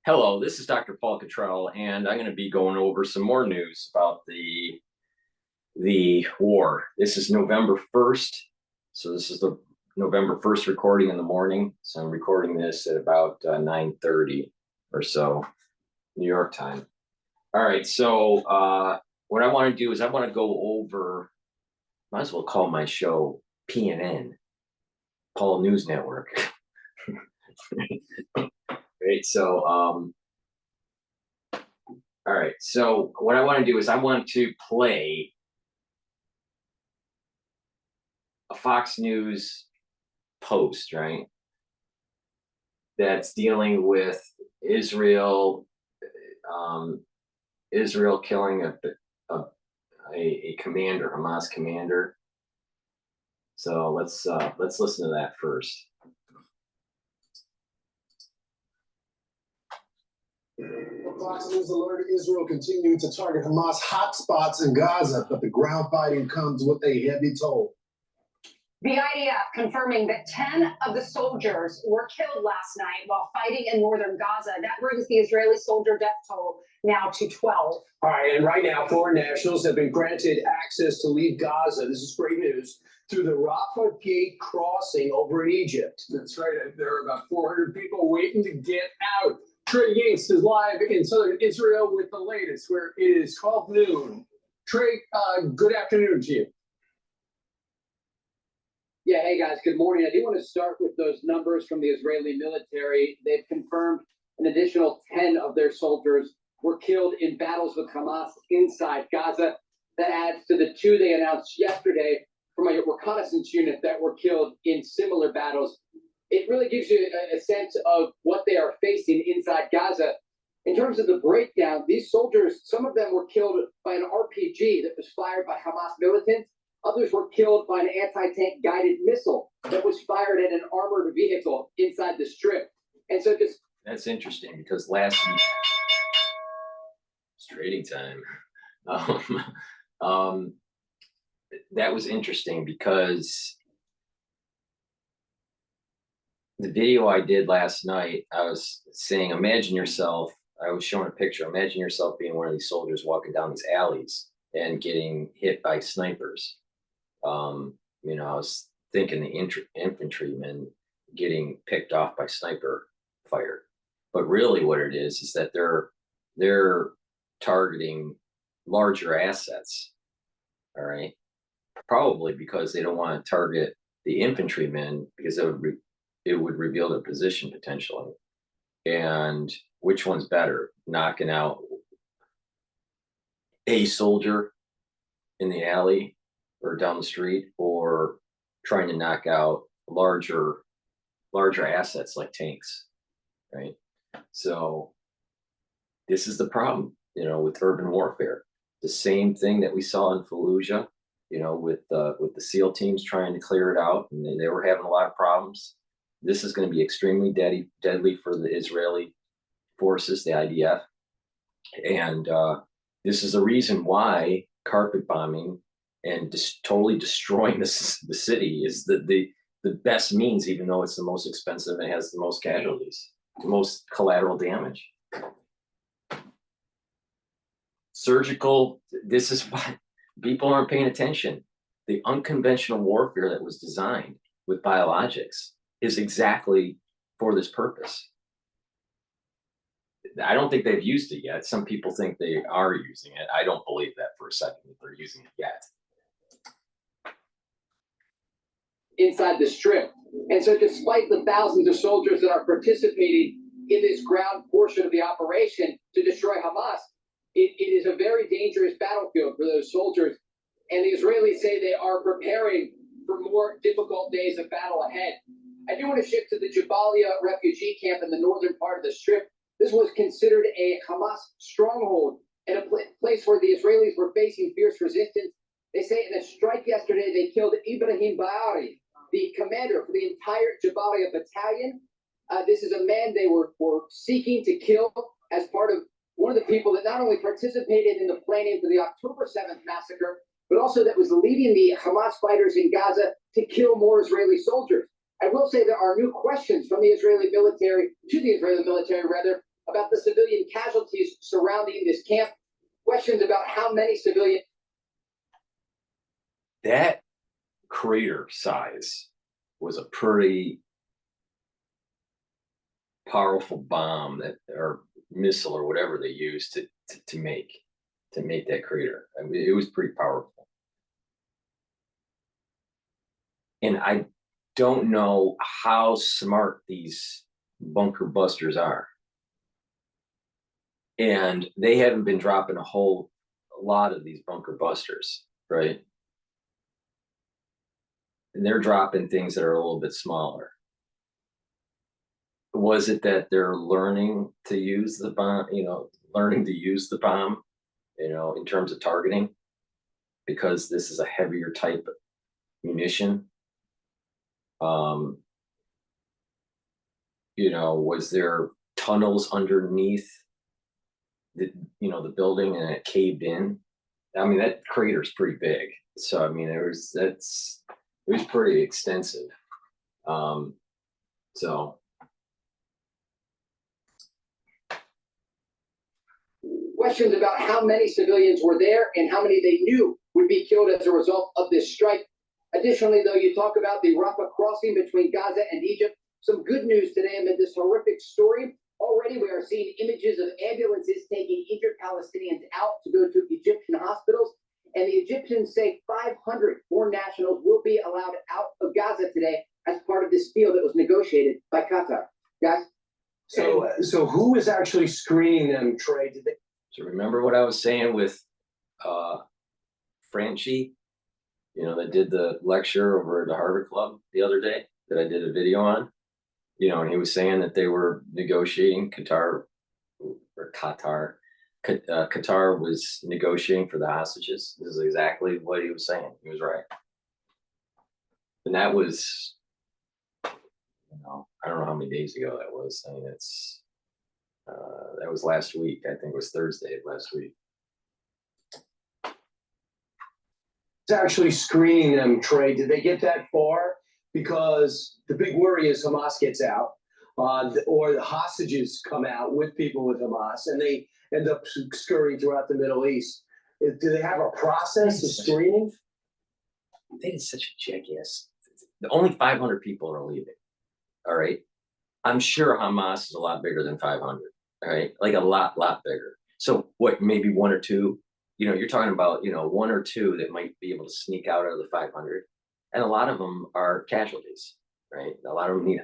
Hello, this is Dr. Paul Cottrell, and I'm going to be going over some more news about the war. This is November 1st, so this is the November 1st recording in the morning. So I'm recording this at about 9:30 or so, New York time. All right, so what I want to do is I want to go over, might as well call my show PNN, Paul News Network. Right, so all right, so what I want to do is I want to play a Fox News post, right, that's dealing with Israel killing a commander, Hamas commander. So let's listen to that first. Fox News alerted Israel continuing to target Hamas hotspots in Gaza, but the ground fighting comes with a heavy toll. The IDF confirming that 10 of the soldiers were killed last night while fighting in northern Gaza. That brings the Israeli soldier death toll now to 12. All right, and right now, foreign nationals have been granted access to leave Gaza. This is great news. Through the Raa Crossing over in Egypt. That's right. There are about 400 people waiting to get out. Trey Yates is live in southern Israel with the latest, where it is 12 noon. Trey, good afternoon to you. Yeah, hey guys, good morning. I do want to start with those numbers from the Israeli military. They've confirmed an additional 10 of their soldiers were killed in battles with Hamas inside Gaza. That adds to the 2 they announced yesterday from a reconnaissance unit that were killed in similar battles. It really gives you a sense of what they are facing inside Gaza. In terms of the breakdown, these soldiers, some of them were killed by an RPG that was fired by Hamas militants. Others were killed by an anti-tank guided missile that was fired at an armored vehicle inside the strip. And so just... That's interesting because last week, it's trading time. That was interesting because the video I did last night, I was saying, imagine yourself, I was showing a picture, imagine yourself being one of these soldiers walking down these alleys and getting hit by snipers. You know, I was thinking the infantrymen getting picked off by sniper fire. But really what it is that they're targeting larger assets, all right? Probably because they don't want to target the infantrymen because it would reveal their position potentially. And which one's better, knocking out a soldier in the alley or down the street, or trying to knock out larger assets like tanks, right? So this is the problem, you know, with urban warfare. The same thing that we saw in Fallujah, you know, with the SEAL teams trying to clear it out, and they were having a lot of problems. This is going to be extremely deadly for the Israeli forces, the IDF, and this is the reason why carpet bombing and totally destroying the city is the best means, even though it's the most expensive and has the most casualties, the most collateral damage. Surgical, this is why people aren't paying attention. The unconventional warfare that was designed with biologics is exactly for this purpose. I don't think they've used it yet. Some people think they are using it. I don't believe that for a second that they're using it yet. Inside the strip. And so despite the thousands of soldiers that are participating in this ground portion of the operation to destroy Hamas, it is a very dangerous battlefield for those soldiers. And the Israelis say they are preparing for more difficult days of battle ahead. I do want to shift to the Jabalia refugee camp in the northern part of the strip. This was considered a Hamas stronghold and a place where the Israelis were facing fierce resistance. They say in a strike yesterday, they killed Ibrahim Baari, the commander for the entire Jabalia battalion. This is a man they were seeking to kill as part of one of the people that not only participated in the planning for the October 7th massacre, but also that was leading the Hamas fighters in Gaza to kill more Israeli soldiers. I will say there are new questions from the Israeli military, to the Israeli military rather, about the civilian casualties surrounding this camp. Questions about how many civilian. That crater size was a pretty powerful bomb that, or missile or whatever they used to make that crater. I mean, it was pretty powerful. And I don't know how smart these bunker busters are. And they haven't been dropping a lot of these bunker busters, right? And they're dropping things that are a little bit smaller. Was it that they're learning to use the bomb, learning to use the bomb, in terms of targeting? Because this is a heavier type of munition. Was there tunnels underneath the building and it caved in? I mean, that crater's pretty big. So, I mean, it was pretty extensive. So. Questions about how many civilians were there and how many they knew would be killed as a result of this strike. Additionally, though, you talk about the Raa Crossing between Gaza and Egypt. Some good news today amid this horrific story. Already we are seeing images of ambulances taking injured Palestinians out to go to Egyptian hospitals. And the Egyptians say 500 foreign nationals will be allowed out of Gaza today as part of this deal that was negotiated by Qatar. Guys? So who is actually screening them, Trey? So remember what I was saying with Franchi, that did the lecture over at the Harvard Club the other day that I did a video on, and he was saying that they were negotiating Qatar was negotiating for the hostages. This is exactly what he was saying. He was right. And that was, I don't know how many days ago that was. I mean, that was last week. I think it was Thursday of last week. It's actually screening them, Trey. Did they get that far? Because the big worry is Hamas gets out, or the hostages come out with people with Hamas, and they end up scurrying throughout the Middle East. Do they have a process of screening? They did such a jackass. Only 500 people are leaving. All right. I'm sure Hamas is a lot bigger than 500. All right. Like a lot bigger. So what, maybe one or two, you're talking about, one or two that might be able to sneak out of the 500. And a lot of them are casualties, right? A lot of them need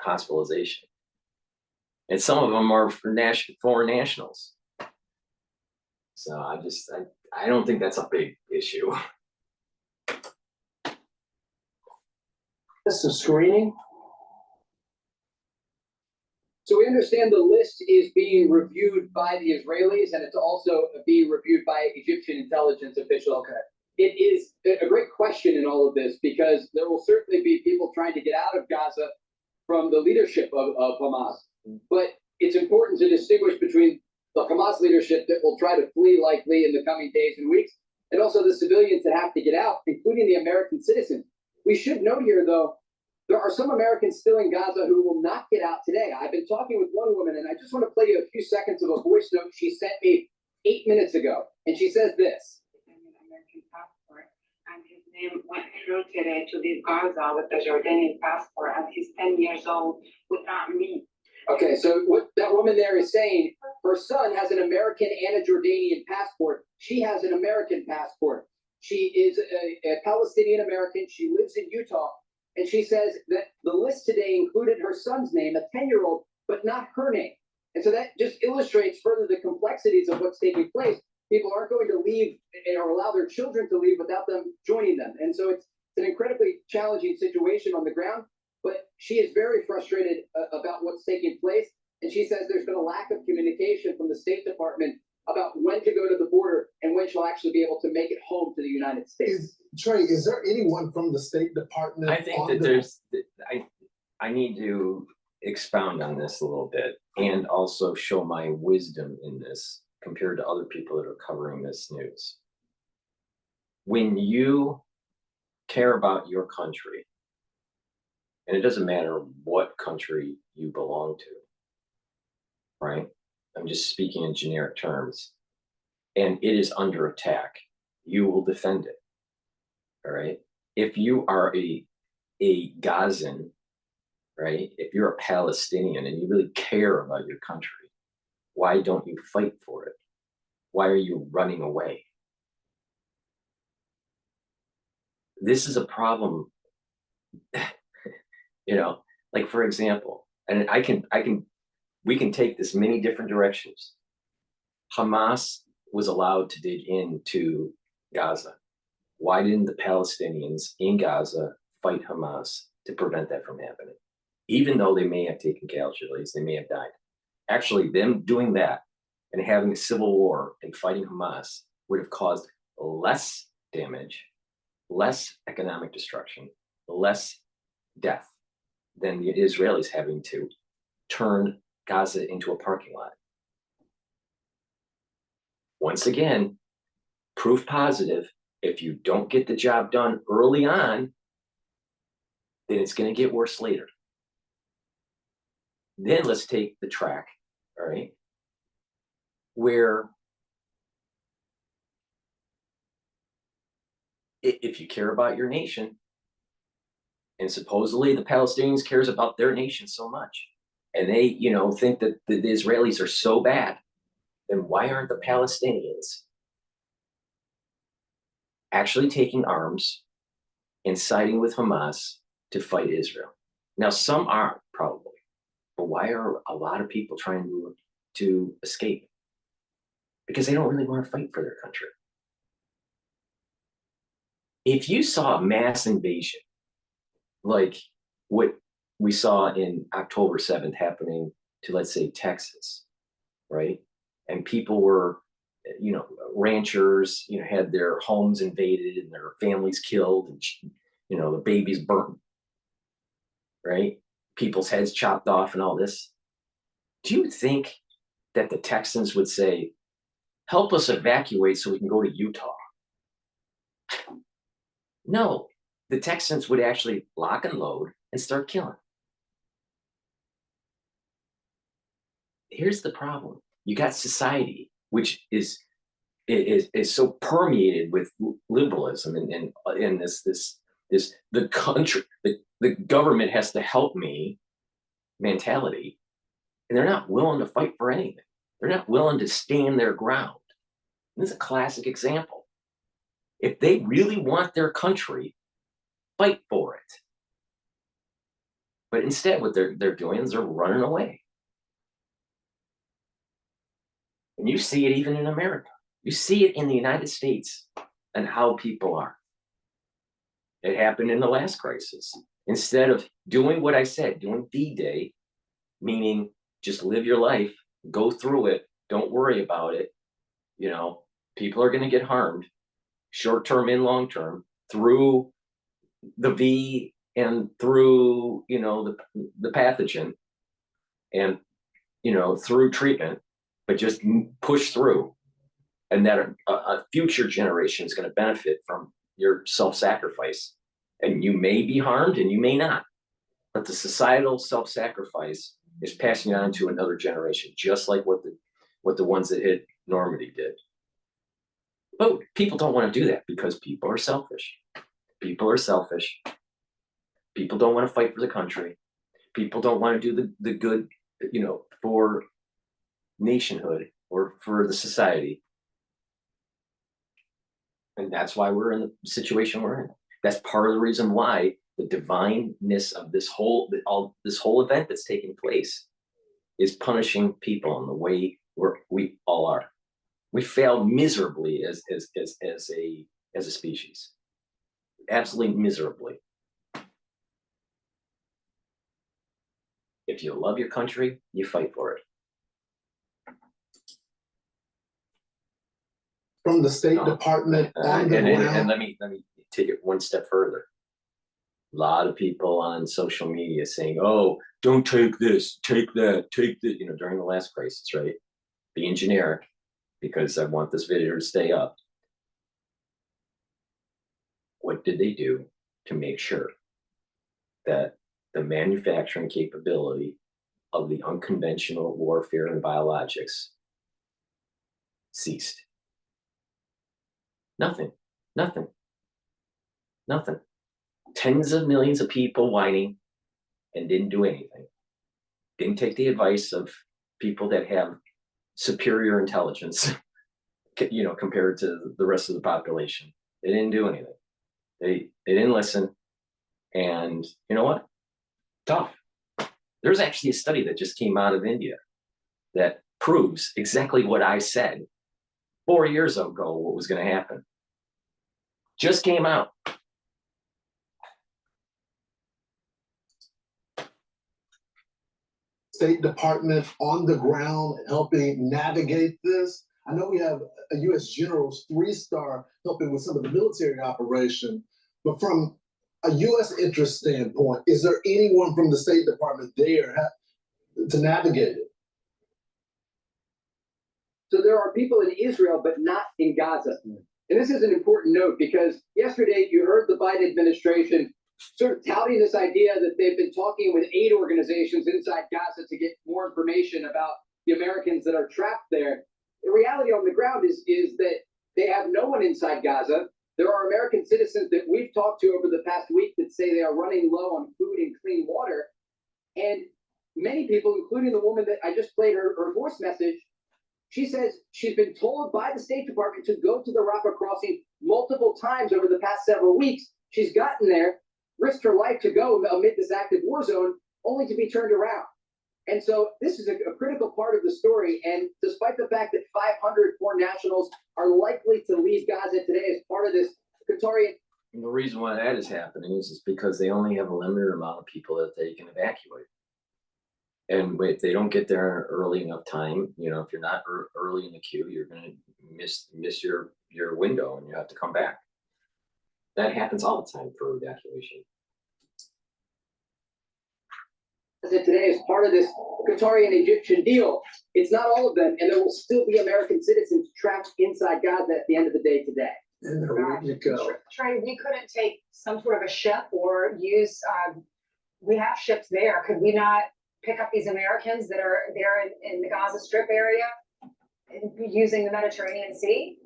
hospitalization. And some of them are for foreign nationals. So I don't think that's a big issue. Some screening. So we understand the list is being reviewed by the Israelis, and it's also being reviewed by Egyptian intelligence officials. Okay. It is a great question in all of this, because there will certainly be people trying to get out of Gaza from the leadership of Hamas. But it's important to distinguish between the Hamas leadership that will try to flee likely in the coming days and weeks, and also the civilians that have to get out, including the American citizens. We should note here, though, there are some Americans still in Gaza who will not get out today. I've been talking with one woman, and I just want to play you a few seconds of a voice note she sent me 8 minutes ago. And she says this. American passport, and his name went through today to leave Gaza with the Jordanian passport, and he's 10 years old without me. Okay, so what that woman there is saying, her son has an American and a Jordanian passport. She has an American passport. She is a Palestinian American. She lives in Utah. And she says that the list today included her son's name, a 10-year-old, but not her name. And so that just illustrates further the complexities of what's taking place. People aren't going to leave or allow their children to leave without them joining them. And so it's an incredibly challenging situation on the ground. But she is very frustrated about what's taking place. And she says there's been a lack of communication from the State Department about when to go to the border and when she'll actually be able to make it home to the United States. Trey, is there anyone from the State Department? I think that I need to expound on this a little bit and also show my wisdom in this compared to other people that are covering this news. When you care about your country, and it doesn't matter what country you belong to, right? I'm just speaking in generic terms, and it is under attack, you will defend it. All right. If you are a Gazan, right? If you're a Palestinian and you really care about your country, why don't you fight for it? Why are you running away? This is a problem, you know, like for example, and we can take this many different directions. Hamas was allowed to dig into Gaza. Why didn't the Palestinians in Gaza fight Hamas to prevent that from happening? Even though they may have taken casualties, they may have died. Actually, them doing that and having a civil war and fighting Hamas would have caused less damage, less economic destruction, less death than the Israelis having to turn Gaza into a parking lot. Once again, proof positive, if you don't get the job done early on, then it's going to get worse later. Then let's take the track, all right, where if you care about your nation, and supposedly the Palestinians cares about their nation so much, and they, think that the Israelis are so bad, then why aren't the Palestinians actually taking arms and siding with Hamas to fight Israel? Now, some are probably, but why are a lot of people trying to escape? Because they don't really want to fight for their country. If you saw a mass invasion, like what we saw in October 7th happening to, let's say, Texas, right? And people were, ranchers, had their homes invaded and their families killed and, the babies burnt, right? People's heads chopped off and all this. Do you think that the Texans would say, help us evacuate so we can go to Utah? No, the Texans would actually lock and load and start killing. Here's the problem. You got society, which is so permeated with liberalism and this the country, the government has to help me mentality, and they're not willing to fight for anything. They're not willing to stand their ground. This is a classic example. If they really want their country, fight for it. But instead, what they're doing is they're running away. And you see it even in America. You see it in the United States and how people are. It happened in the last crisis. Instead of doing what I said, doing D-Day, meaning just live your life, go through it, don't worry about it. People are going to get harmed, short-term and long-term, through the V and through, the pathogen and, through treatment, but just push through. And that a future generation is going to benefit from your self-sacrifice. And you may be harmed and you may not. But the societal self-sacrifice is passing on to another generation, just like what the ones that hit Normandy did. But people don't want to do that because people are selfish. People are selfish. People don't want to fight for the country. People don't want to do the good, for nationhood or for the society. And that's why we're in the situation we're in. That's part of the reason why the divineness of this whole event that's taking place is punishing people in the way we all are. We failed miserably as a species, absolutely miserably. If you love your country, you fight for it. From the State Department on the ground. And let me take it one step further. A lot of people on social media saying, "Oh, don't take this, take that, take that." During the last crisis, right? Being generic, because I want this video to stay up. What did they do to make sure that the manufacturing capability of the unconventional warfare and biologics ceased. Nothing, nothing, nothing. Tens of millions of people whining and didn't do anything. Didn't take the advice of people that have superior intelligence, you know, compared to the rest of the population. They didn't do anything. They didn't listen. And you know what? Tough. There's actually a study that just came out of India that proves exactly what I said 4 years ago, what was going to happen. Just came out. State Department on the ground helping navigate this? I know we have a U.S. general's 3-star helping with some of the military operation, but from a U.S. interest standpoint, is there anyone from the State Department there to navigate it? So there are people in Israel, but not in Gaza. And this is an important note because yesterday you heard the Biden administration sort of touting this idea that they've been talking with aid organizations inside Gaza to get more information about the Americans that are trapped there. The reality on the ground is that they have no one inside Gaza. There are American citizens that we've talked to over the past week that say they are running low on food and clean water. And many people, including the woman that I just played her voice message, she says she's been told by the State Department to go to the Raa Crossing multiple times over the past several weeks. She's gotten there, risked her life to go amid this active war zone, only to be turned around. And so this is a critical part of the story. And despite the fact that 500 foreign nationals are likely to leave Gaza today as part of this Qatari. And the reason why that is happening is because they only have a limited amount of people that they can evacuate. And if they don't get there early enough time, you know, if you're not early in the queue, you're going to miss your window and you have to come back. That happens all the time for evacuation. That today is part of this Qatari and Egyptian deal. It's not all of them, and there will still be American citizens trapped inside Gaza at the end of the day today. And they're ready to go. Trey, we couldn't take some sort of a ship or use, we have ships there. Could we not pick up these Americans that are there in the Gaza Strip area using the Mediterranean Sea?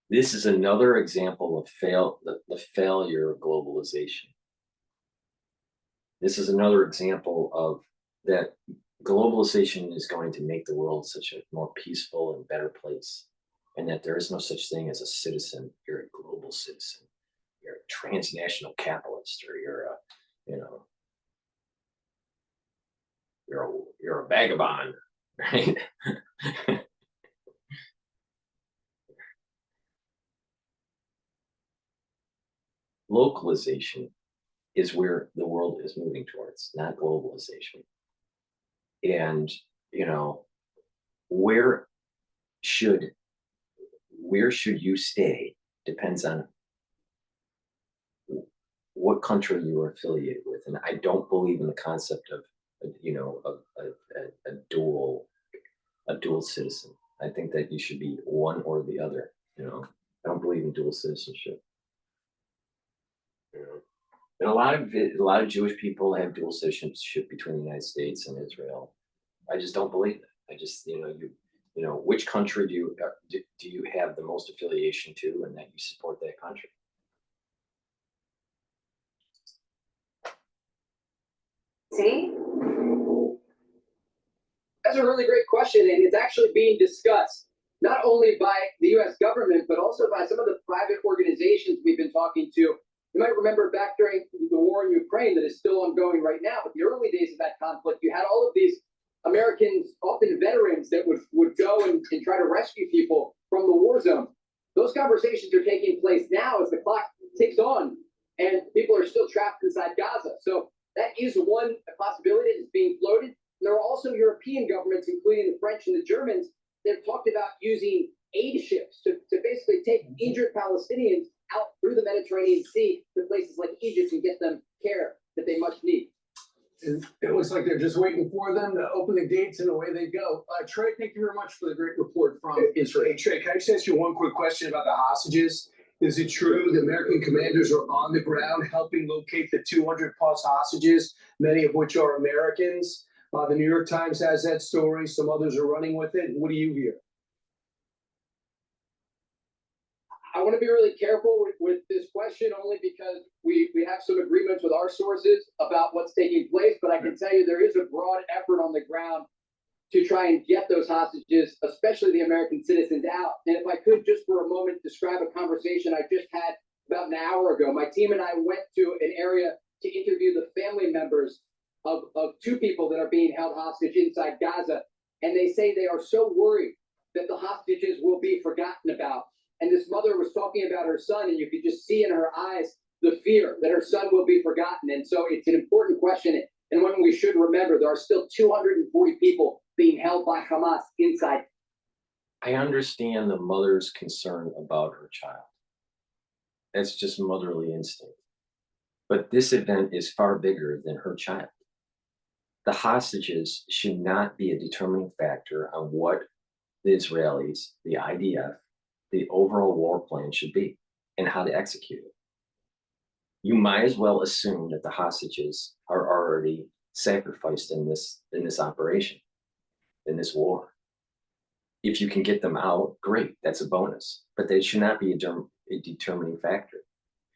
This is another example of the failure of globalization. This is another example of that globalization is going to make the world such a more peaceful and better place, and that there is no such thing as a citizen. You're a global citizen. You're a transnational capitalist, or you're a vagabond, right? Localization is where the world is moving towards, not globalization. And you know, where should you stay depends on what country you are affiliated with. And I don't believe in the concept of a dual citizen. I think that you should be one or the other. You know, I don't believe in dual citizenship. You know, and a lot of Jewish people have dual citizenship between the United States and Israel. I just don't believe it. I just, which country do you have the most affiliation to, and that you support that country? See? That's a really great question, and it's actually being discussed not only by the U.S. government, but also by some of the private organizations we've been talking to. You might remember back during the war in Ukraine that is still ongoing right now, but the early days of that conflict, you had all of these Americans, often veterans, that would go and try to rescue people from the war zone. Those conversations are taking place now as the clock ticks on, and people are still trapped inside Gaza. So that is one possibility that's being floated. There are also European governments, including the French and the Germans, that have talked about using aid ships to basically take injured Palestinians out through the Mediterranean Sea to places like Egypt and get them care that they much need. And it looks like they're just waiting for them to open the gates and away they go. Trey, thank you very much for the great report from Israel. Hey, Trey, can I just ask you one quick question about the hostages? Is it true the American commanders are on the ground helping locate the 200 plus hostages, many of which are Americans? The New York Times has that story. Some others are running with it. What do you hear? I want to be really careful with this question only because we have some agreements with our sources about what's taking place, but I can tell you there is a broad effort on the ground to try and get those hostages, especially the American citizens, out. And if I could just for a moment describe a conversation I just had about an hour ago. My team and I went to an area to interview the family members of two people that are being held hostage inside Gaza. And they say they are so worried that the hostages will be forgotten about. And this mother was talking about her son, and you could just see in her eyes the fear that her son will be forgotten. And so it's an important question, and one we should remember. There are still 240 people being held by Hamas inside. I understand the mother's concern about her child. That's just motherly instinct. But this event is far bigger than her child. The hostages should not be a determining factor on what the Israelis, the IDF, the overall war plan should be and how to execute it. You might as well assume that the hostages are already sacrificed in this operation, in this war. If you can get them out, great, that's a bonus. But they should not be a determining factor.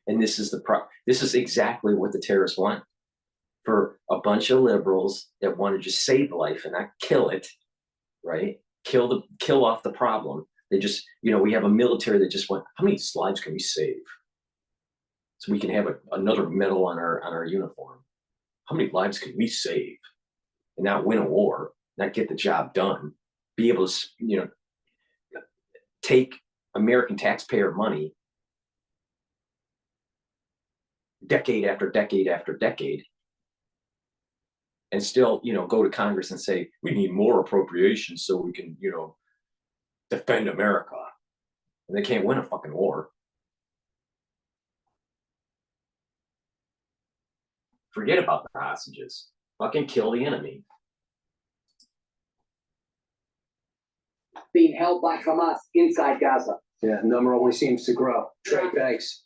And this is this is exactly what the terrorists want. For a bunch of liberals that want to just save life and not kill it, right? Kill off the problem. They just, we have a military that just went, how many lives can we save? So we can have another medal on our uniform. How many lives can we save and not win a war, not get the job done, be able to, take American taxpayer money decade after decade after decade and still, go to Congress and say, we need more appropriations so we can, defend America. And they can't win a fucking war. Forget about the hostages. Fucking kill the enemy. Being held by Hamas inside Gaza. Yeah, the number only seems to grow. Trey, thanks.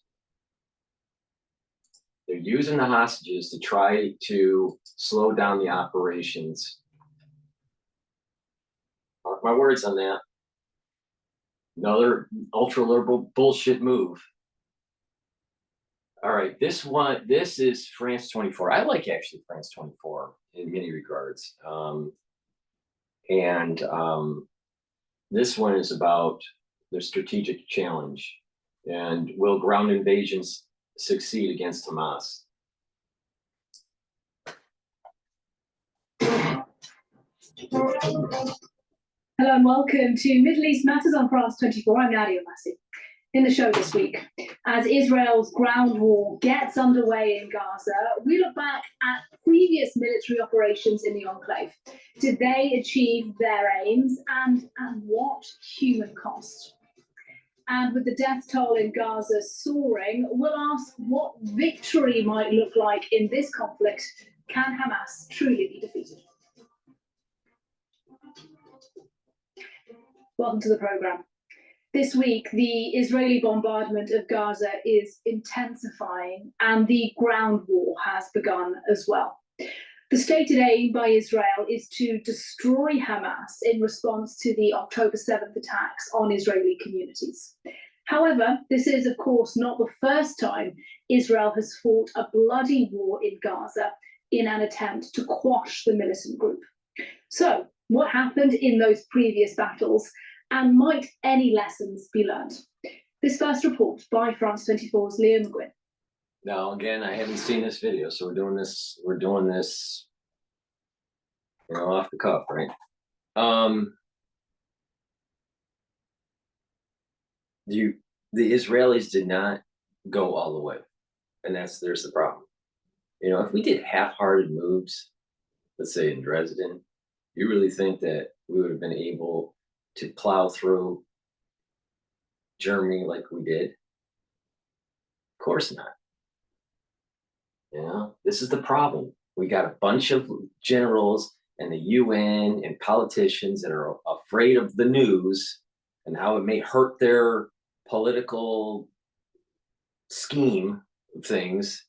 They're using the hostages to try to slow down the operations. Mark my words on that. Another ultra-liberal bullshit move. All right, this is France 24. I like actually France 24 in many regards. This one is about the strategic challenge and will ground invasions succeed against Hamas? Hello and welcome to Middle East Matters on France 24. I'm Nadia Massi. In the show this week, as Israel's ground war gets underway in Gaza, we look back at previous military operations in the enclave. Did they achieve their aims, and at what human cost? And with the death toll in Gaza soaring, we'll ask what victory might look like in this conflict. Can Hamas truly be defeated? Welcome to the programme. This week, the Israeli bombardment of Gaza is intensifying and the ground war has begun as well. The stated aim by Israel is to destroy Hamas in response to the October 7th attacks on Israeli communities. However, this is, of course, not the first time Israel has fought a bloody war in Gaza in an attempt to quash the militant group. So, what happened in those previous battles? And might any lessons be learned? This first report by France 24's Leo McGuinn. Now, again, I haven't seen this video, so we're doing this, off the cuff, right? The Israelis did not go all the way, and there's the problem. If we did half-hearted moves, let's say in Dresden, you really think that we would have been able to plow through Germany like we did? Of course not. This is the problem. We got a bunch of generals and the UN and politicians that are afraid of the news and how it may hurt their political scheme of things.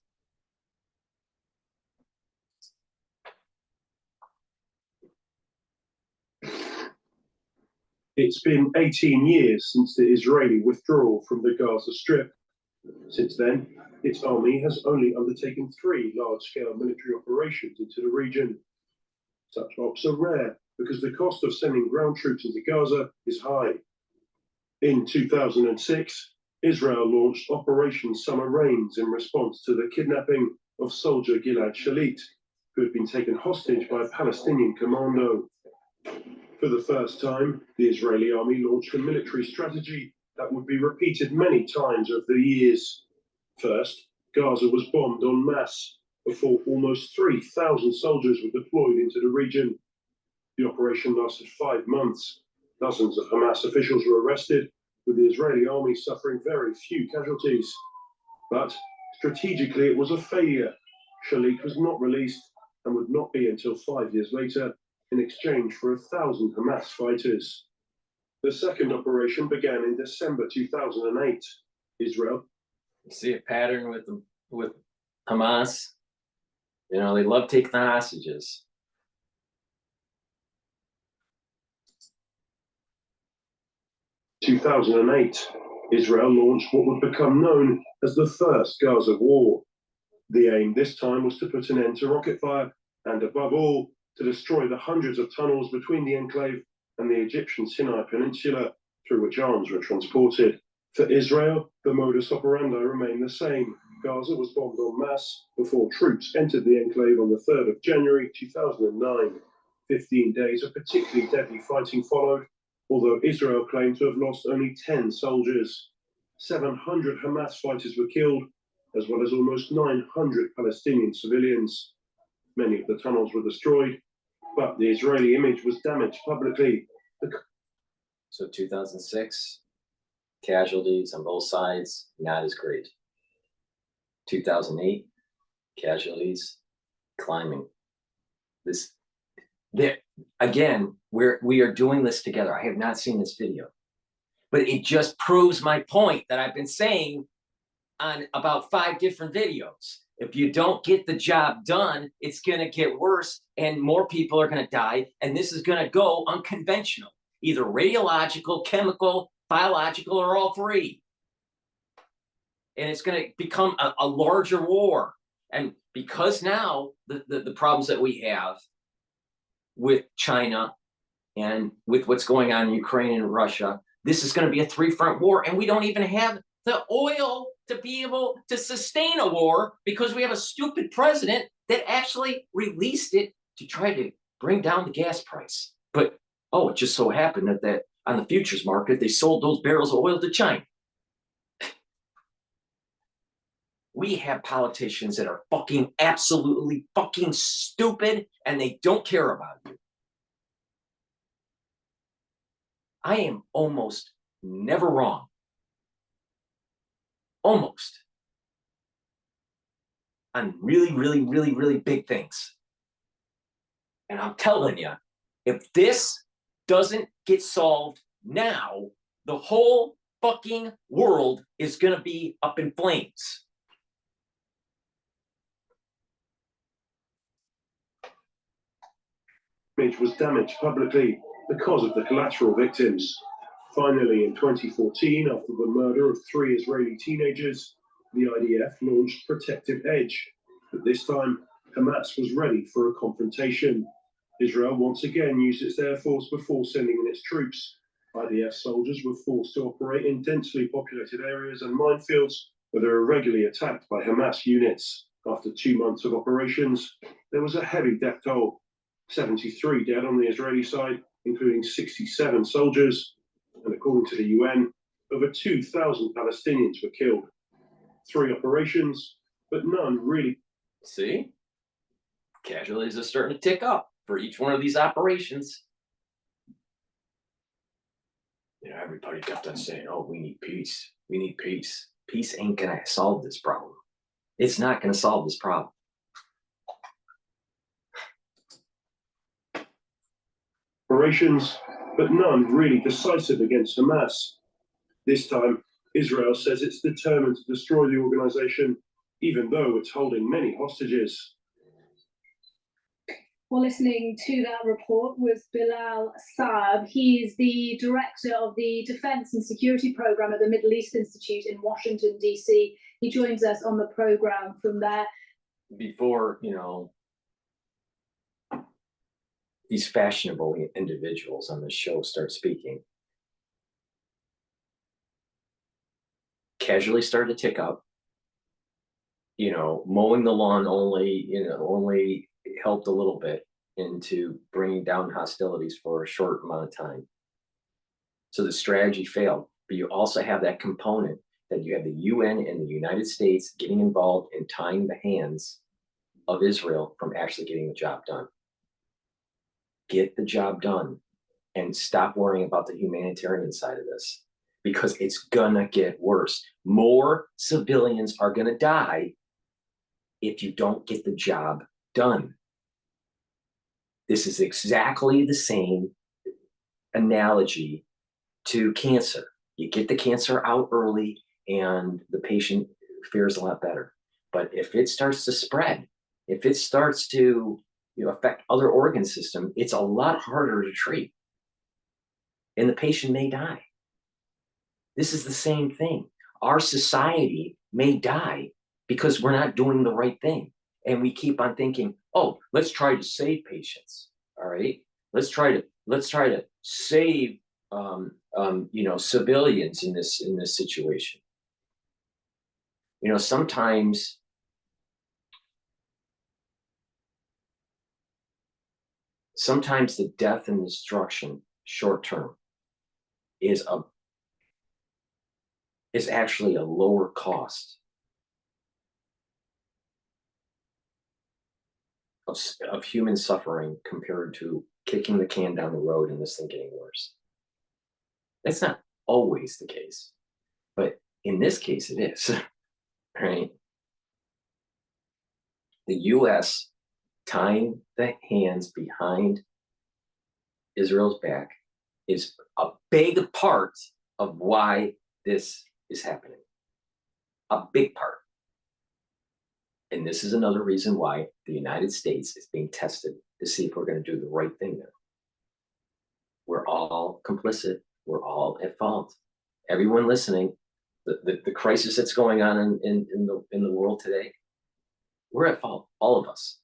It's been 18 years since the Israeli withdrawal from the Gaza Strip. Since then, its army has only undertaken 3 large-scale military operations into the region. Such ops are rare because the cost of sending ground troops into Gaza is high. In 2006, Israel launched Operation Summer Rains in response to the kidnapping of soldier Gilad Shalit, who had been taken hostage by a Palestinian commando. For the first time, the Israeli army launched a military strategy that would be repeated many times over the years. First, Gaza was bombed en masse before almost 3,000 soldiers were deployed into the region. The operation lasted 5 months. Dozens of Hamas officials were arrested, with the Israeli army suffering very few casualties. But strategically, it was a failure. Shalit was not released and would not be until 5 years later, in exchange for 1,000 Hamas fighters. The second operation began in December 2008. Israel. You see a pattern with Hamas. You know, they love taking the hostages. In 2008, Israel launched what would become known as the First Gaza War. The aim this time was to put an end to rocket fire and, above all, to destroy the hundreds of tunnels between the enclave and the Egyptian Sinai Peninsula through which arms were transported. For Israel, the modus operandi remained the same. Gaza was bombed en masse before troops entered the enclave on the 3rd of January 2009. 15 days of particularly deadly fighting followed, although Israel claimed to have lost only 10 soldiers. 700 Hamas fighters were killed, as well as almost 900 Palestinian civilians. Many of the tunnels were destroyed, but the Israeli image was damaged publicly. So 2006, casualties on both sides, not as great. 2008, casualties climbing. Again, we are doing this together. I have not seen this video, but it just proves my point that I've been saying on about 5 different videos. If you don't get the job done, it's going to get worse and more people are going to die. And this is going to go unconventional, either radiological, chemical, biological, or all 3. And it's going to become a larger war. And because now the problems that we have with China and with what's going on in Ukraine and Russia, this is going to be a 3-front war. And we don't even have the oil to be able to sustain a war because we have a stupid president that actually released it to try to bring down the gas price. But, it just so happened that on the futures market, they sold those barrels of oil to China. We have politicians that are fucking absolutely fucking stupid and they don't care about you. I am almost never wrong. Almost. On really, really, really, really big things. And I'm telling you, if this doesn't get solved now, the whole fucking world is going to be up in flames. Image was damaged publicly because of the collateral victims. Finally, in 2014, after the murder of 3 Israeli teenagers, the IDF launched Protective Edge. But this time, Hamas was ready for a confrontation. Israel once again used its air force before sending in its troops. IDF soldiers were forced to operate in densely populated areas and minefields where they were regularly attacked by Hamas units. After 2 months of operations, there was a heavy death toll. 73 dead on the Israeli side, including 67 soldiers. And according to the UN, over 2,000 Palestinians were killed. 3 operations, but none really. See? Casualties are starting to tick up for each one of these operations. You know, everybody kept on saying, we need peace. We need peace. Peace ain't going to solve this problem. It's not going to solve this problem. Operations, but none really decisive against Hamas. This time, Israel says it's determined to destroy the organization, even though it's holding many hostages. Well, listening to that report was Bilal Saab. He's the director of the Defense and Security Program at the Middle East Institute in Washington, D.C. He joins us on the program from there. Before, these fashionable individuals on the show start speaking, casualties started to tick up. Mowing the lawn only helped a little bit into bringing down hostilities for a short amount of time. So the strategy failed, but you also have that component that you have the UN and the United States getting involved in tying the hands of Israel from actually getting the job done. Get the job done and stop worrying about the humanitarian side of this, because it's gonna get worse. More civilians are gonna die if you don't get the job done. This is exactly the same analogy to cancer. You get the cancer out early and the patient fares a lot better. But if it starts to spread, if it starts to affect other organ systems, it's a lot harder to treat. And the patient may die. This is the same thing. Our society may die because we're not doing the right thing. And we keep on thinking, oh, let's try to save patients. All right. Let's try to save civilians in this situation. Sometimes the death and destruction short term is actually a lower cost of human suffering compared to kicking the can down the road and this thing getting worse. That's not always the case, but in this case it is, right? The US tying the hands behind Israel's back is a big part of why this is happening. A big part. And this is another reason why the United States is being tested to see if we're going to do the right thing now. We're all complicit. We're all at fault. Everyone listening, the crisis that's going on in the world today, we're at fault, all of us.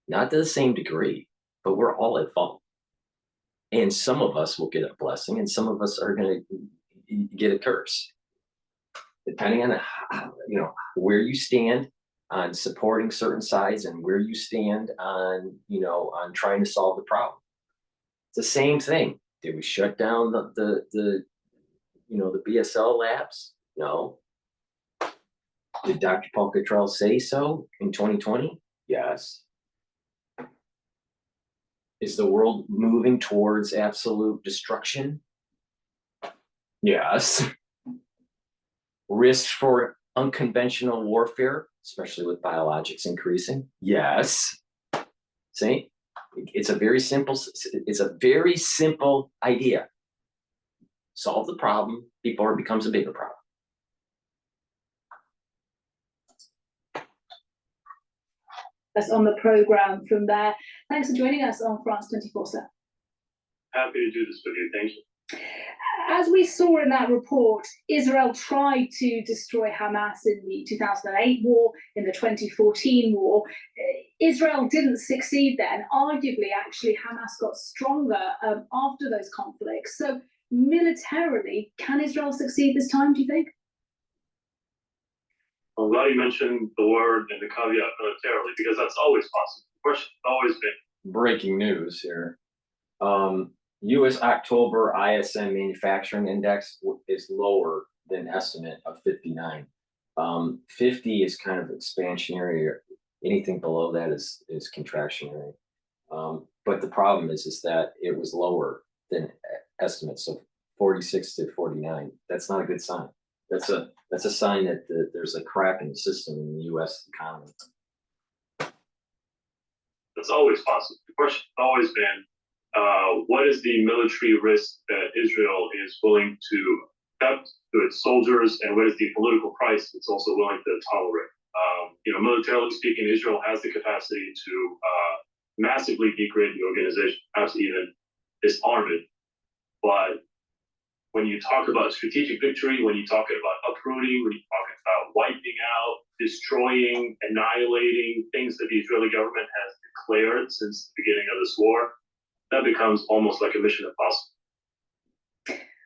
Not to the same degree, but we're all at fault. And some of us will get a blessing, and some of us are going to get a curse, depending on where you stand on supporting certain sides and where you stand on trying to solve the problem. It's the same thing. Did we shut down the BSL labs? No. Did DrPaulCottrell say so in 2020? Yes. Is the world moving towards absolute destruction? Yes. Risk for unconventional warfare, especially with biologics increasing? Yes. See? It's a very simple idea. Solve the problem before it becomes a bigger problem. That's on the program from there. Thanks for joining us on France 24/7. Happy to do this with you. Thank you. As we saw in that report, Israel tried to destroy Hamas in the 2008 war, in the 2014 war. Israel didn't succeed then. Arguably, actually, Hamas got stronger after those conflicts. So militarily, can Israel succeed this time, do you think? I'm glad you mentioned the word and the caveat militarily, because that's always possible. The question has always been. Breaking news here. U.S. October ISM manufacturing index is lower than estimate of 59. 50 is kind of expansionary. Anything below that is contractionary. But the problem is that it was lower than estimates. So 46 to 49. That's not a good sign. That's a sign that there's a crack in the system in the U.S. economy. That's always possible. The question has always been, what is the military risk that Israel is willing to accept to its soldiers, and what is the political price it's also willing to tolerate. Militarily speaking, Israel has the capacity to massively degrade the organization, perhaps even disarm it. But when you talk about strategic victory, when you're talking about uprooting, when you're talking about wiping out, destroying, annihilating things that the Israeli government has declared since the beginning of this war, that becomes almost like a mission impossible.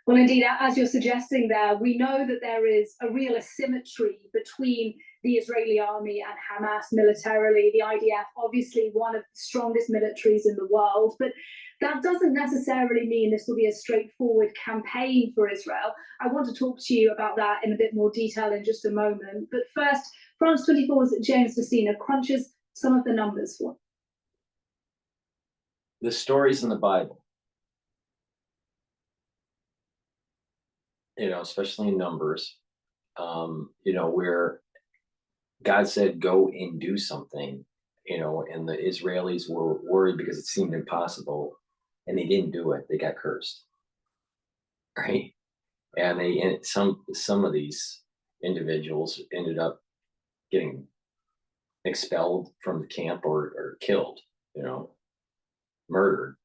Well, indeed, as you're suggesting there, we know that there is a real asymmetry between the Israeli army and Hamas militarily. The IDF, obviously one of the strongest militaries in the world, but that doesn't necessarily mean this will be a straightforward campaign for Israel. I want to talk to you about that in a bit more detail in just a moment. But first, France 24's James Messina crunches some of the numbers for The stories in the Bible, especially in Numbers, where God said, go and do something, and the Israelis were worried because it seemed impossible, and they didn't do it. They got cursed, right? And some of these individuals ended up getting expelled from the camp or killed, murdered.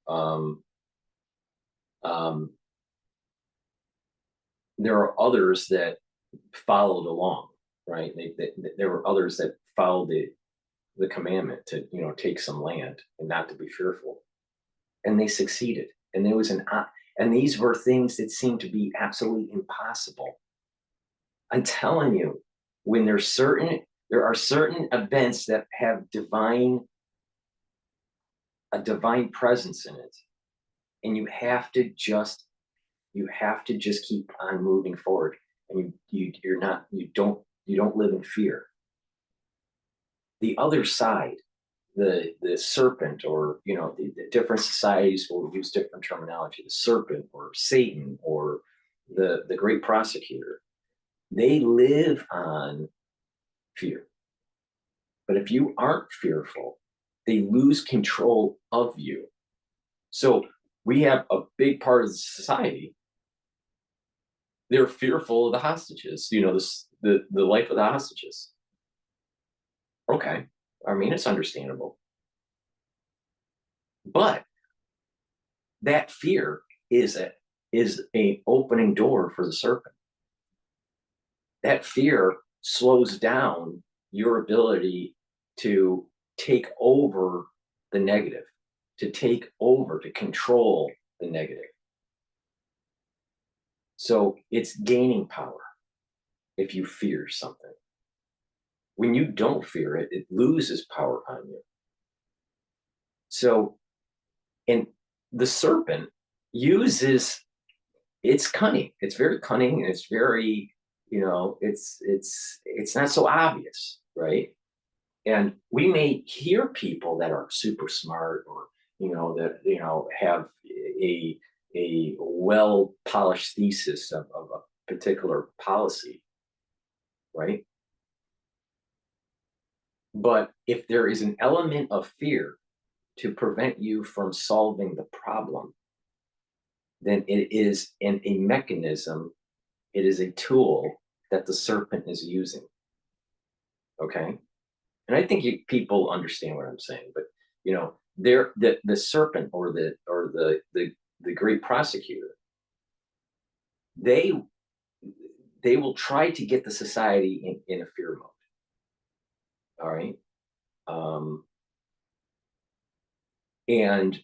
There are others that followed along, right? There were others that followed the commandment to, take some land and not to be fearful, and they succeeded. And and these were things that seemed to be absolutely impossible. I'm telling you, when there are certain events that have a divine presence in it, and you have to just keep on moving forward, and you don't live in fear. The other side, the serpent, or the different societies will use different terminology, the serpent or Satan or the great prosecutor, they live on fear. But if you aren't fearful, they lose control of you. So we have a big part of the society, they're fearful of the hostages, the life of the hostages. Okay, I mean, it's understandable. But that fear is a opening door for the serpent. That fear slows down your ability to take over the negative, to control the negative. So it's gaining power if you fear something. When you don't fear it, it loses power on you. So, and the serpent it's cunning. It's very cunning, and it's very, it's not so obvious, right? And we may hear people that are super smart, or that have a well-polished thesis of a particular policy, right? But if there is an element of fear to prevent you from solving the problem, then it is a mechanism, it is a tool that the serpent is using. Okay? And I think people understand what I'm saying, but the serpent or the great prosecutor, they will try to get the society in a fear mode. All right. And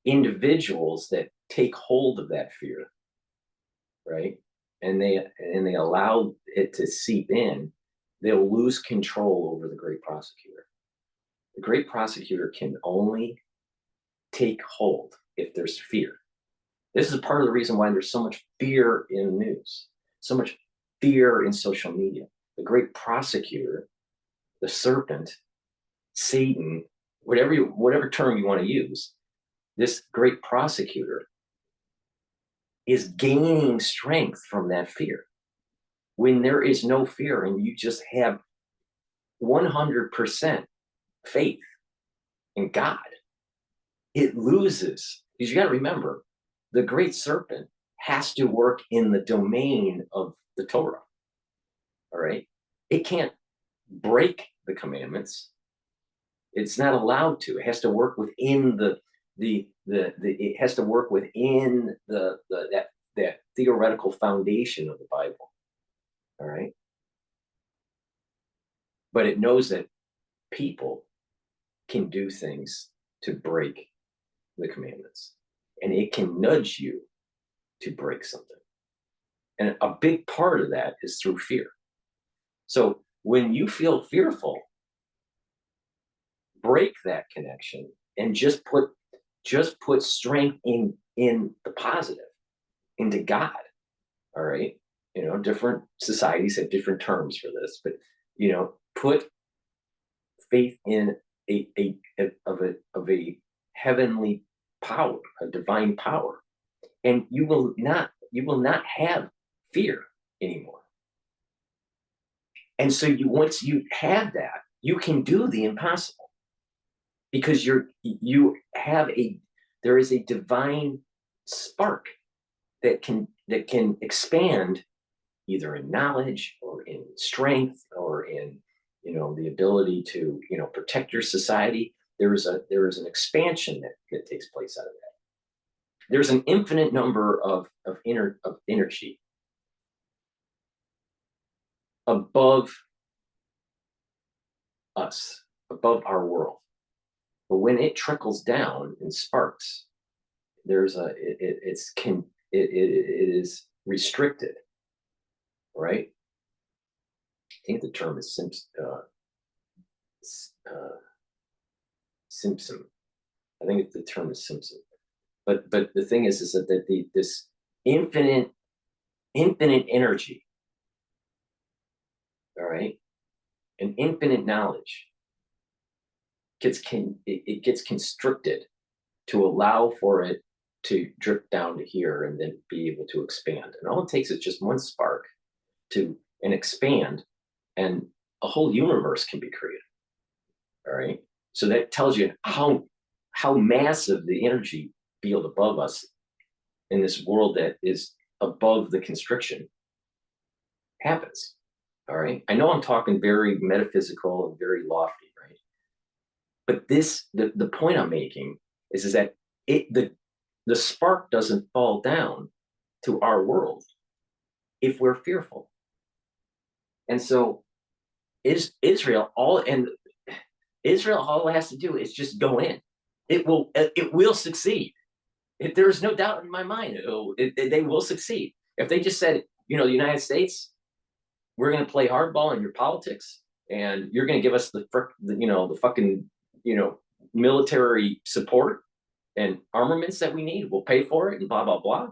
individuals that take hold of that fear, right, and they allow it to seep in, they'll lose control over the great prosecutor. The great prosecutor can only take hold if there's fear. This is part of the reason why there's so much fear in the news, so much fear in social media. The great prosecutor, the serpent, Satan, whatever term you want to use, this great prosecutor is gaining strength from that fear. When there is no fear and you just have 100% faith in God, it loses. Because you got to remember, the great serpent has to work in the domain of the Torah. All right? It can't break the commandments. It's not allowed to. It has to work within it has to work within that theoretical foundation of the Bible. All right? But it knows that people can do things to break the commandments, and it can nudge you to break something. And a big part of that is through fear. So when you feel fearful, break that connection and just put strength in the positive, into God. All right. You know, different societies have different terms for this, but you know, put faith in a heavenly power, a divine power, and you will not have fear anymore. And so once you have that, you can do the impossible, because there is a divine spark that can expand either in knowledge or in strength or in, you know, the ability to, you know, protect your society. There is an expansion that takes place out of that. There's an infinite number of energy above us, above our world. But when it trickles down in sparks, it is restricted, right? I think the term is Simpson. I think the term is Simpson. But the thing is that this infinite energy, all right, and infinite knowledge gets constricted to allow for it to drip down to here and then be able to expand. And all it takes is just one spark and expand, and a whole universe can be created. All right. So that tells you how massive the energy field above us in this world that is above the constriction happens. All right. I know I'm talking very metaphysical and very lofty, right? But the point I'm making is that the spark doesn't fall down to our world if we're fearful. And so Israel, all it has to do is just go in. It will succeed. There's no doubt in my mind they will succeed. If they just said, you know, the United States, we're going to play hardball in your politics, and you're going to give us the fucking, you know, military support and armaments that we need. We'll pay for it and blah, blah, blah.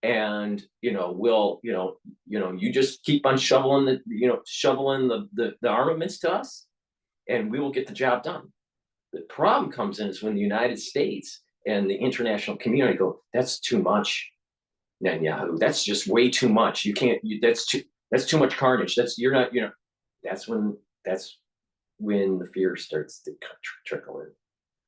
And, you know, you just keep on shoveling the armaments to us, and we will get the job done. The problem comes in is when the United States and the international community go, that's too much, Netanyahu. That's just way too much. You can't. That's too much carnage. That's when the fear starts to trickle in.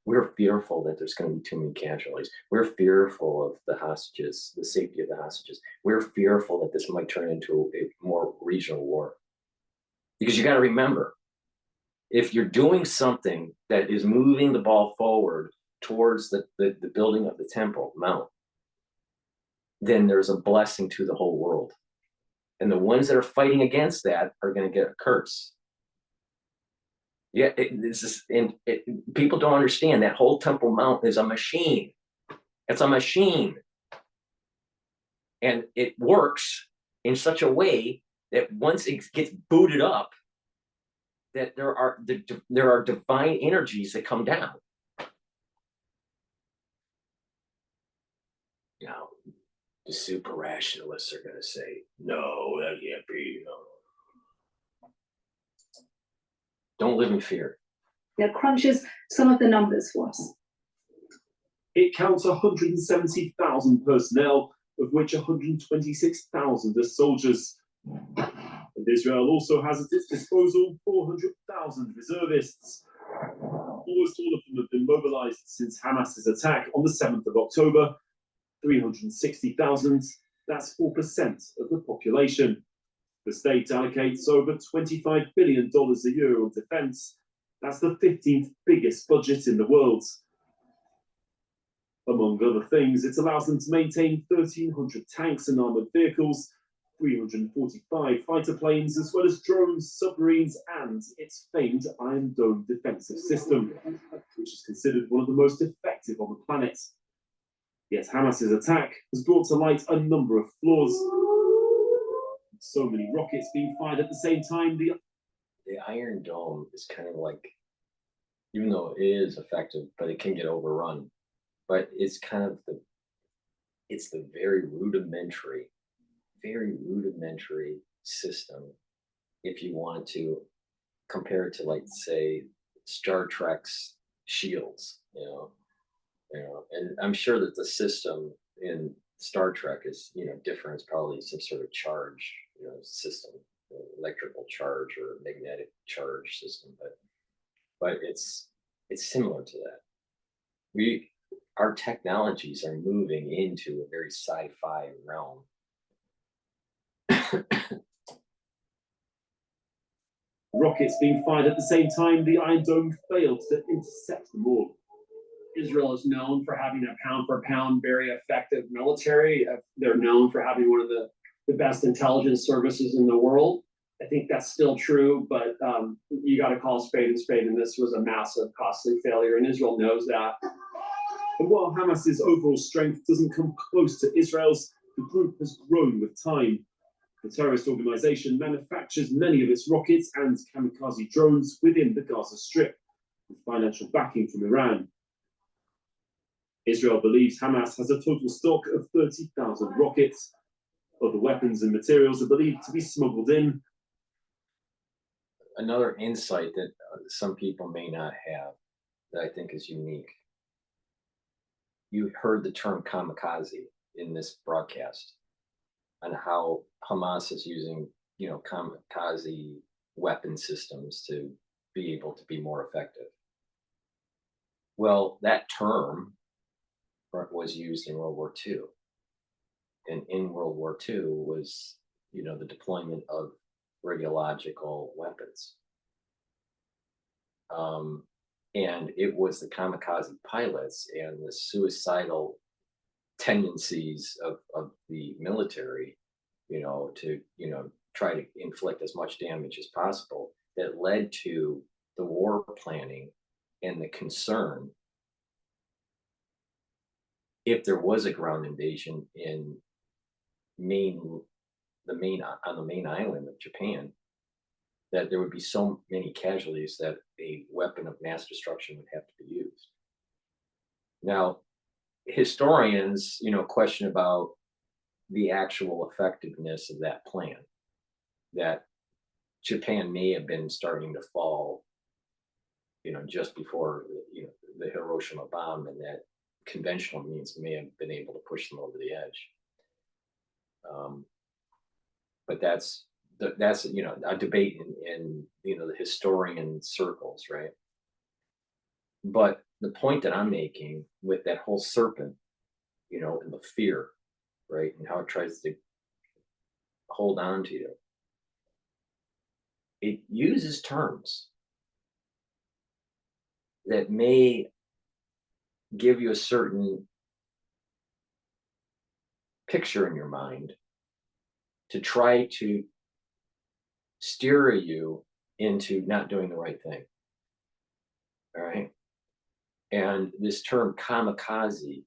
We're fearful that there's going to be too many casualties. We're fearful of the hostages, the safety of the hostages. We're fearful that this might turn into a more regional war. Because you got to remember, if you're doing something that is moving the ball forward towards the building of the Temple Mount, then there's a blessing to the whole world. And the ones that are fighting against that are going to get a curse. Yeah, people don't understand that whole Temple Mount is a machine. It's a machine. And it works in such a way that once it gets booted up, that there are divine energies that come down. Now, the super rationalists are going to say, no, that can't be. No. Don't live in fear. Now, crunches some of the numbers for us. It counts 170,000 personnel, of which 126,000 are soldiers. And Israel also has at its disposal 400,000 reservists. Almost all of them have been mobilized since Hamas's attack on the 7th of October. 360,000 That's 4% of the population. The state allocates over $25 billion a year on defense. That's the 15th biggest budget in the world. Among other things, it allows them to maintain 1,300 tanks and armored vehicles, 345 fighter planes, as well as drones, submarines, and its famed Iron Dome defensive system, which is considered one of the most effective on the planet. Yet Hamas's attack has brought to light a number of flaws. So many rockets being fired at the same time, the Iron Dome is kind of like, even though it is effective, but it can get overrun. But it's kind of it's the very rudimentary system. If you want to compare it to, like, say, Star Trek's shields, and I'm sure that the system in Star Trek is, different. It's probably some sort of charge, system, electrical charge or magnetic charge system, but it's similar to that. Our technologies are moving into a very sci-fi realm. rockets being fired at the same time, the Iron Dome failed to intercept them all. Israel is known for having a pound-for-pound, very effective military. They're known for having one of the best intelligence services in the world. I think that's still true, but you got to call a spade, and this was a massive, costly failure, and Israel knows that. And while Hamas's overall strength doesn't come close to Israel's, the group has grown with time. The terrorist organization manufactures many of its rockets and kamikaze drones within the Gaza Strip, with financial backing from Iran. Israel believes Hamas has a total stock of 30,000 rockets. Other weapons and materials are believed to be smuggled in. Another insight that some people may not have that I think is unique. You heard the term kamikaze in this broadcast, and how Hamas is using, kamikaze weapon systems to be able to be more effective. Well, that term was used in World War II. And in World War II was, the deployment of radiological weapons. And it was the kamikaze pilots and the suicidal tendencies of the military, to, try to inflict as much damage as possible, that led to the war planning and the concern, if there was a ground invasion on the main island of Japan, that there would be so many casualties that a weapon of mass destruction would have to be used. Now, historians, question about the actual effectiveness of that plan, that Japan may have been starting to fall, just before, the Hiroshima bomb, and that conventional means may have been able to push them over the edge. But that's a debate in the historian circles, right? But the point that I'm making with that whole serpent, and the fear, right, and how it tries to hold on to you, it uses terms that may give you a certain picture in your mind to try to steer you into not doing the right thing. All right. And this term kamikaze,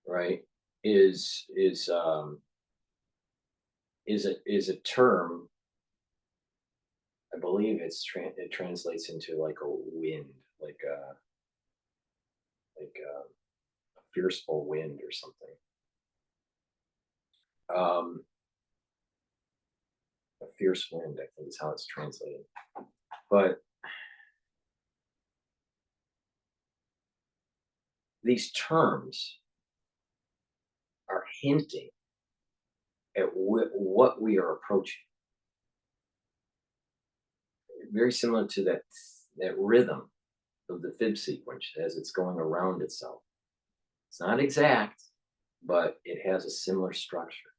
right, is a term, I believe it translates into like a wind, like a fearful wind or something. A fierce wind, I think, is how it's translated. But these terms are hinting at what we are approaching. Very similar to that rhythm of the fib sequence as it's going around itself. It's not exact, but it has a similar structure,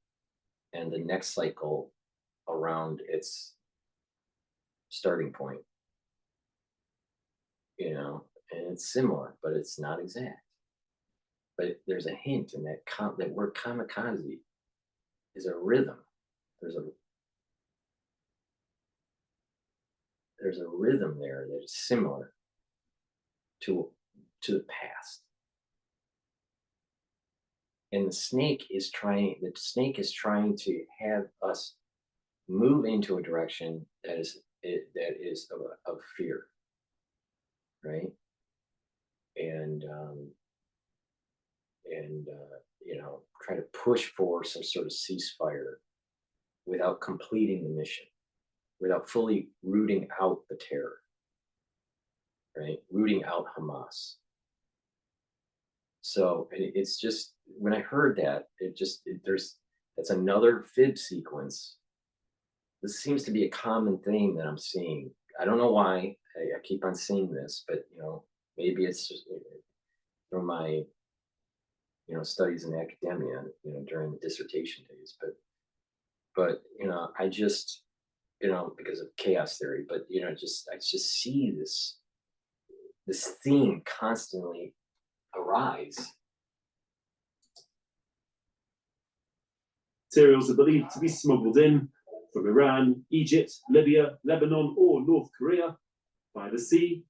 and the next cycle around its starting point, you know, and it's similar, but it's not exact. But there's a hint in that that word kamikaze is a rhythm. There's a rhythm there that is similar to the past. And the snake is trying to have us move into a direction that is of fear, right? And you know, try to push for some sort of ceasefire without completing the mission, without fully rooting out the terror, right? Rooting out Hamas. So, and it's just, when I heard that, that's another fib sequence. This seems to be a common theme that I'm seeing. I don't know why I keep on seeing this, but, you know, maybe it's just from my, you know, studies in academia, you know, during the dissertation days, but, you know, I just, you know, because of chaos theory, but, you know, I just see this theme constantly arise. Materials are believed to be smuggled in from Iran, Egypt, Libya, Lebanon, or North Korea by the sea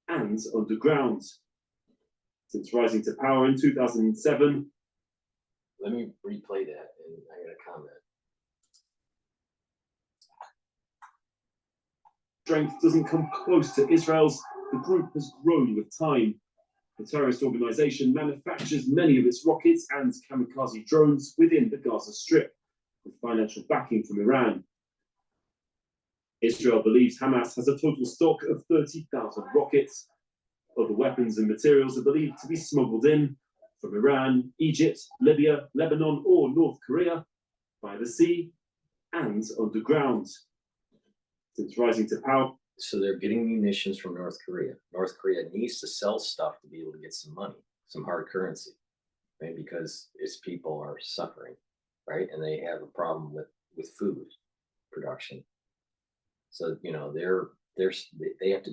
and underground. Since rising to power in 2007, Let me replay that, and I got a comment. strength doesn't come close to Israel's. The group has grown with time. The terrorist organization manufactures many of its rockets and kamikaze drones within the Gaza Strip, with financial backing from Iran. Israel believes Hamas has a total stock of 30,000 rockets. Other weapons and materials are believed to be smuggled in from Iran, Egypt, Libya, Lebanon, or North Korea by the sea and underground. Since rising to power, So they're getting munitions from North Korea. North Korea needs to sell stuff to be able to get some money, some hard currency, right? Because its people are suffering, right? And they have a problem with food production. So, you know, they have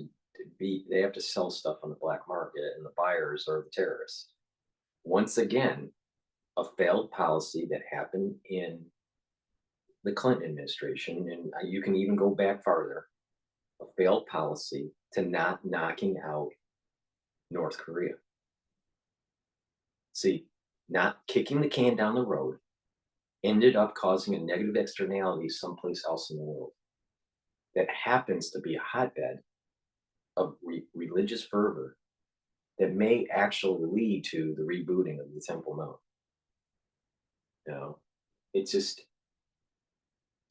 to sell stuff on the black market, and the buyers are the terrorists. Once again, a failed policy that happened in the Clinton administration, and you can even go back farther, a failed policy to not knocking out North Korea. See, not kicking the can down the road ended up causing a negative externality someplace else in the world that happens to be a hotbed of religious fervor that may actually lead to the rebooting of the Temple Mount. You know, it's just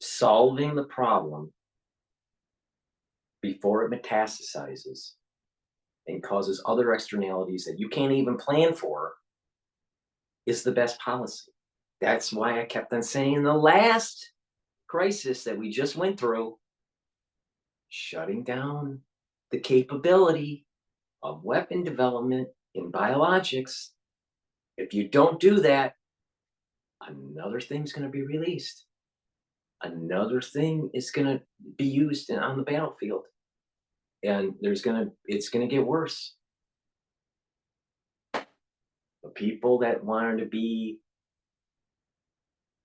solving the problem before it metastasizes and causes other externalities that you can't even plan for is the best policy. That's why I kept on saying the last crisis that we just went through, shutting down the capability of weapon development in biologics. If you don't do that, another thing's going to be released. Another thing is going to be used on the battlefield, and it's going to get worse. The people that wanted to be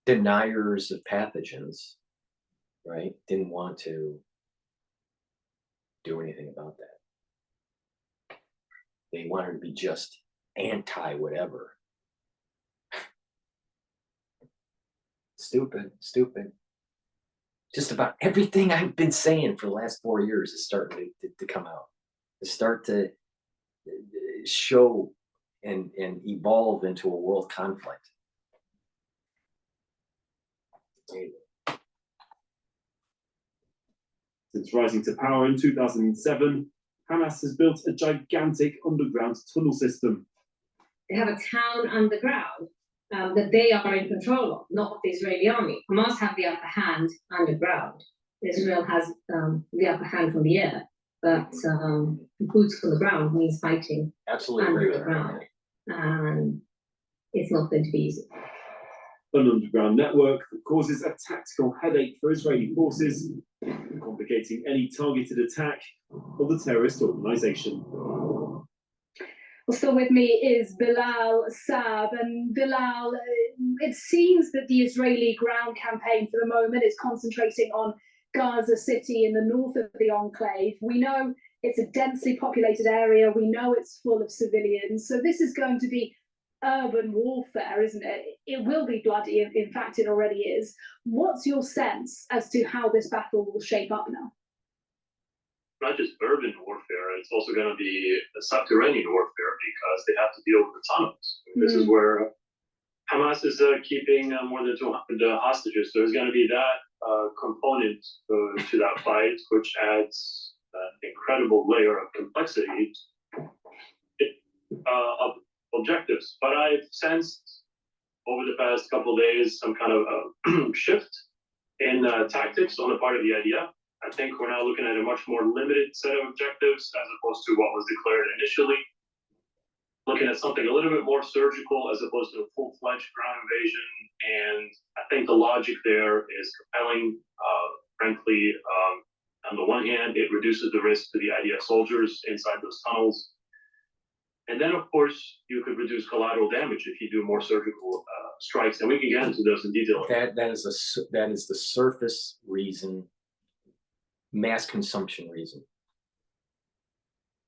deniers of pathogens, right, didn't want to do anything about that. They wanted to be just anti whatever. Stupid. Just about everything I've been saying for the last 4 years is starting to come out, to start to show and evolve into a world conflict. since rising to power in 2007, Hamas has built a gigantic underground tunnel system. They have a town underground that they are in control of, not the Israeli army. Hamas have the upper hand underground. Israel has the upper hand from the air, but boots on the ground means fighting Absolutely agree with underground. that. And it's not going to be easy. An underground network that causes a tactical headache for Israeli forces, complicating any targeted attack of the terrorist organization. Well, still with me is Bilal Saab. And Bilal, it seems that the Israeli ground campaign for the moment is concentrating on Gaza City in the north of the enclave. We know it's a densely populated area. We know it's full of civilians. So this is going to be urban warfare, isn't it? It will be bloody. In fact, it already is. What's your sense as to how this battle will shape up now? Not just urban warfare, it's also going to be a subterranean warfare because they have to deal with the tunnels. This is where Hamas is keeping more than 200 hostages. So there's going to be that component to that fight, which adds an incredible layer of complexity of objectives. But I've sensed over the past couple of days some kind of shift in tactics on the part of the IDF. I think we're now looking at a much more limited set of objectives as opposed to what was declared initially. Looking at something a little bit more surgical as opposed to a full-fledged ground invasion. And I think the logic there is compelling. Frankly, on the one hand, it reduces the risk to the IDF soldiers inside those tunnels. And then, of course, you could reduce collateral damage if you do more surgical strikes. And we can get into those in detail. That is the surface reason. Mass consumption reason.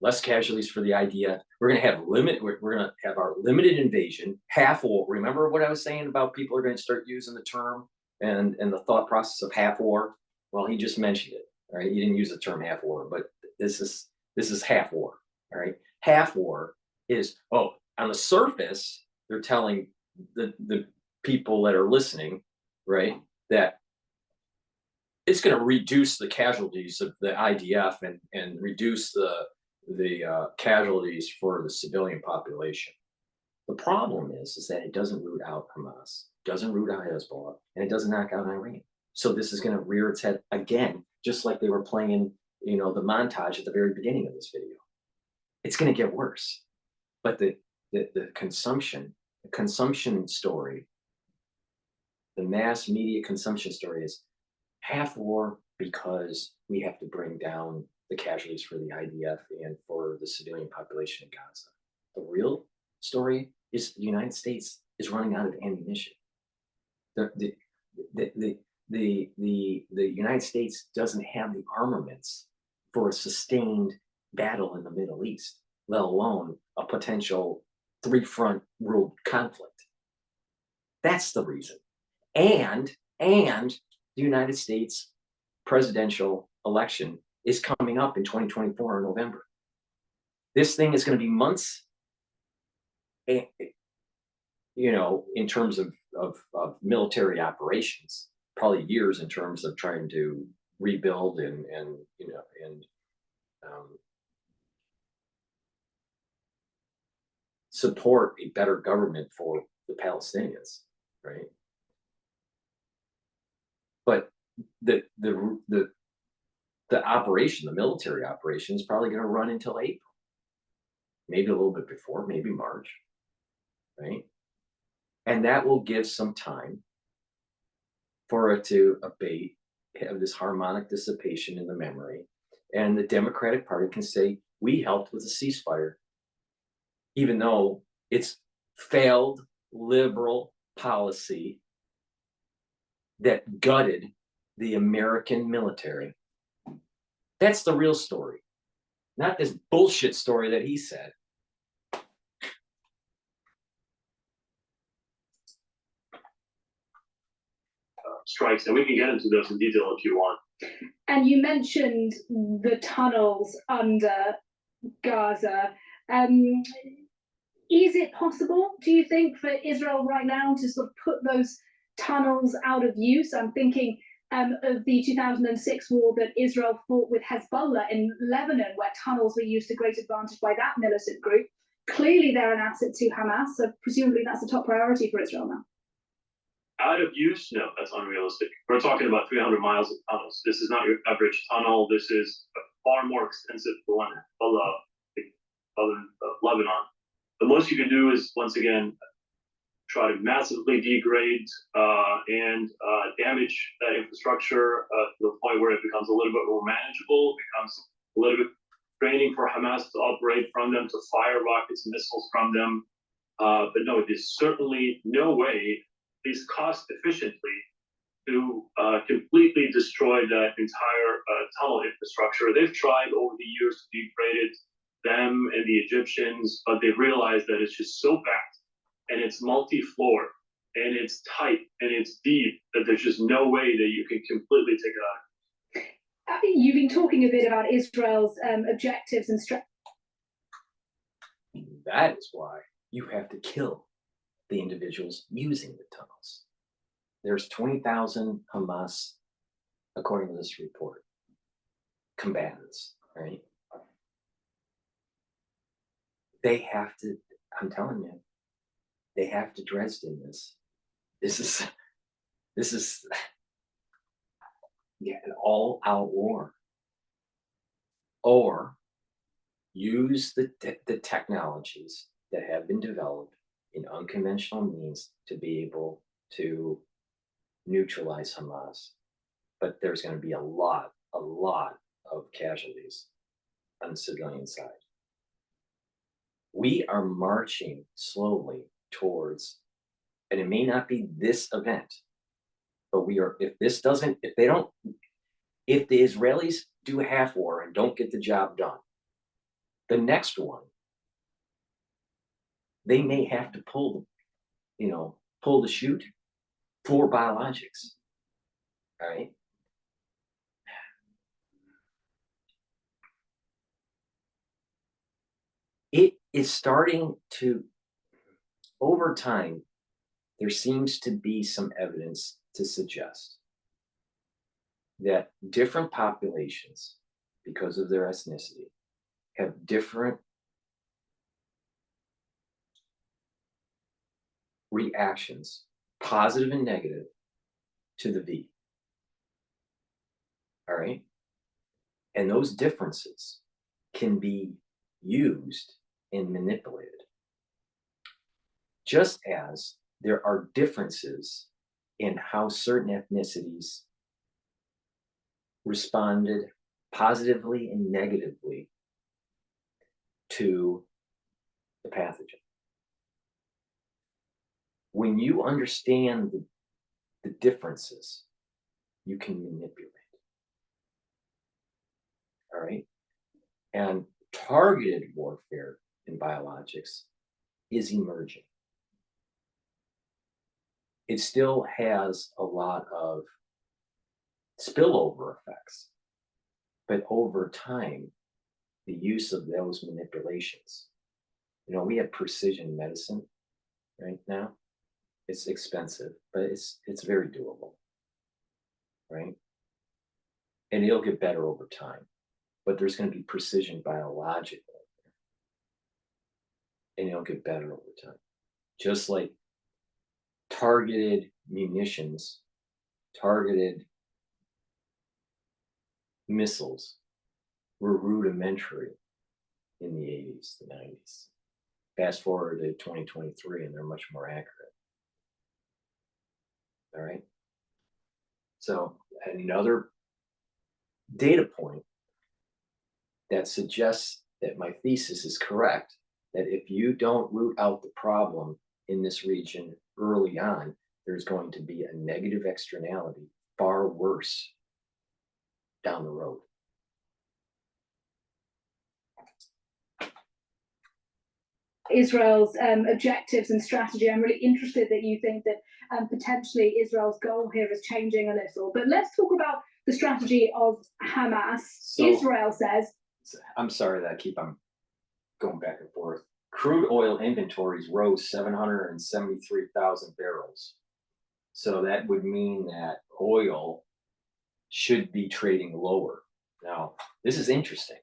Less casualties for the IDF. We're going to have we're going to have our limited invasion, half war. Remember what I was saying about people are going to start using the term and the thought process of half war? Well, he just mentioned it. All right, he didn't use the term half war, but this is half war. All right, half war is on the surface they're telling the people that are listening, right, that it's going to reduce the casualties of the IDF and reduce the casualties for the civilian population. The problem is that it doesn't root out Hamas, doesn't root out Hezbollah, and it doesn't knock out Iran. So this is going to rear its head again, just like they were playing, the montage at the very beginning of this video. It's going to get worse. But the consumption story, the mass media consumption story is half war because we have to bring down the casualties for the IDF and for the civilian population in Gaza. The real story is the United States is running out of ammunition. The United States doesn't have the armaments for a sustained battle in the Middle East, let alone a potential three-front world conflict. That's the reason. And the United States presidential election is coming up in 2024 in November. This thing is going to be months, in terms of military operations, probably years in terms of trying to rebuild and support a better government for the Palestinians, right? But the operation, the military operation, is probably going to run until April, maybe a little bit before, maybe March, right? And that will give some time for it to abate, have this harmonic dissipation in the memory, and the Democratic Party can say, we helped with the ceasefire, even though it's failed liberal policy that gutted the American military. That's the real story, not this bullshit story that he said. Strikes, and we can get into those in detail if you want. And you mentioned the tunnels under Gaza. Is it possible, do you think, for Israel right now to sort of put those tunnels out of use? I'm thinking of the 2006 war that Israel fought with Hezbollah in Lebanon, where tunnels were used to great advantage by that militant group. Clearly, they're an asset to Hamas, so presumably that's a top priority for Israel now. Out of use? No, that's unrealistic. We're talking about 300 miles of tunnels. This is not your average tunnel. This is far more extensive than one in Lebanon. The most you can do is, once again, try to massively degrade and damage that infrastructure to the point where it becomes a little bit more manageable, becomes a little bit draining for Hamas to operate from them, to fire rockets and missiles from them. But no, there's certainly no way, at least cost efficiently, to completely destroy that entire tunnel infrastructure. They've tried over the years to degrade it, them and the Egyptians, but they've realized that it's just so packed and it's multi-floor and it's tight and it's deep that there's just no way that you can completely take it out. You've been talking a bit about Israel's objectives and That is why you have to kill the individuals using the tunnels. There's 20,000 Hamas, according to this report, combatants, right? They have to, I'm telling you, they have to Dresden this. This is yeah, an all-out war. Or use the technologies that have been developed in unconventional means to be able to neutralize Hamas. But there's going to be a lot of casualties on the civilian side. We are marching slowly towards, and it may not be this event, but we are, if the Israelis do half war and don't get the job done, the next one, they may have to pull the chute for biologics. All right. It is starting to, over time, there seems to be some evidence to suggest that different populations, because of their ethnicity, have different reactions, positive and negative, to the V. All right. And those differences can be used and manipulated. Just as there are differences in how certain ethnicities responded positively and negatively to the pathogen. When you understand the differences, you can manipulate. All right. And targeted warfare in biologics is emerging. It still has a lot of spillover effects, but over time, the use of those manipulations, we have precision medicine right now. It's expensive, but it's very doable, right? And it'll get better over time, but there's going to be precision biological, and it'll get better over time. Just like targeted munitions, targeted missiles were rudimentary in the 80s, the 90s. Fast forward to 2023, and they're much more accurate. All right. So another data point that suggests that my thesis is correct, that if you don't root out the problem in this region early on, there's going to be a negative externality far worse down the road. Israel's objectives and strategy. I'm really interested that you think that potentially Israel's goal here is changing a little. But let's talk about the strategy of Hamas. So, Israel says, I'm sorry that I keep on going back and forth. Crude oil inventories rose 773,000 barrels. So that would mean that oil should be trading lower. Now, this is interesting.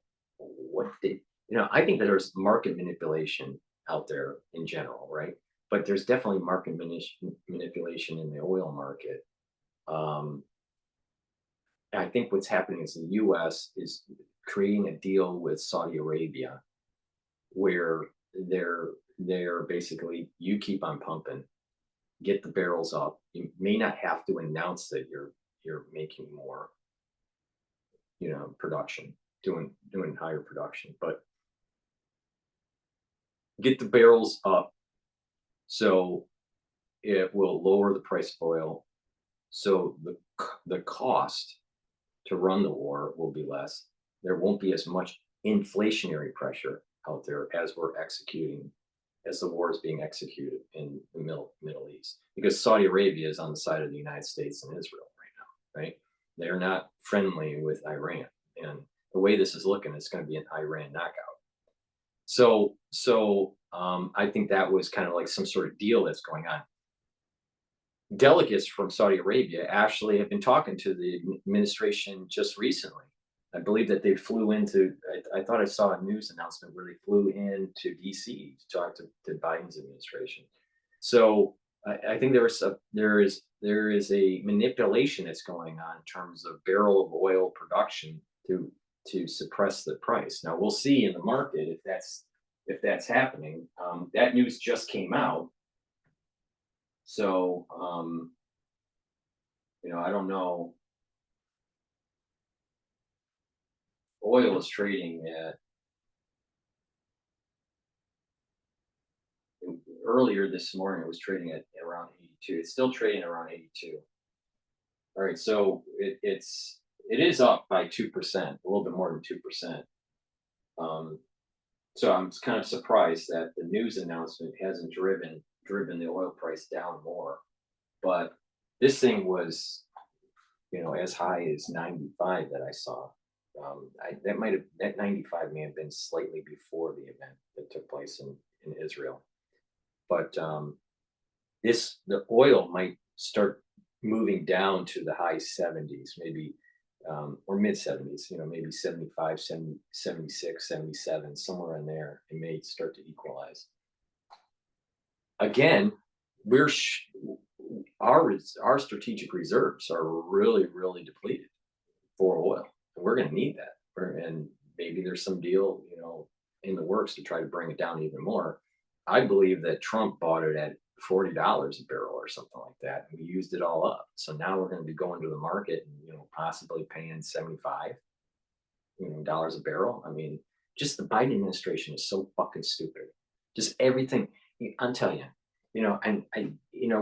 I think that there's market manipulation out there in general, right? But there's definitely market manipulation in the oil market. I think what's happening is the U.S. is creating a deal with Saudi Arabia, where they're basically, you keep on pumping get the barrels up. You may not have to announce that you're making more, production, doing higher production, but get the barrels up so it will lower the price of oil. So the cost to run the war will be less. There won't be as much inflationary pressure out there as the war is being executed in the Middle East, because Saudi Arabia is on the side of the United States and Israel right now, right? They're not friendly with Iran, and the way this is looking, it's going to be an Iran knockout. So I think that was kind of like some sort of deal that's going on. Delegates from Saudi Arabia actually have been talking to the administration just recently. I believe that they flew into, I thought I saw a news announcement where they flew into DC to talk to Biden's administration. So I think there is a manipulation that's going on in terms of barrel of oil production to suppress the price. Now we'll see in the market if that's happening. That news just came out. So, I don't know. Oil is trading earlier this morning, it was trading at around 82. It's still trading around 82. All right, so it is up by 2%, a little bit more than 2%. So I'm kind of surprised that the news announcement hasn't driven the oil price down more. But this thing was, as high as 95 that I saw. That 95 may have been slightly before the event that took place in Israel. But the oil might start moving down to the high 70s, maybe, or mid 70s, maybe 75, 70, 76, 77, somewhere in there. It may start to equalize. Again, our strategic reserves are really, really depleted for oil, and we're going to need that. And maybe there's some deal, in the works to try to bring it down even more. I believe that Trump bought it at $40 a barrel or something like that, and we used it all up. So now we're going to be going to the market and possibly paying $75 dollars a barrel. I mean, just the Biden administration is so fucking stupid. Just everything. I'm telling you. And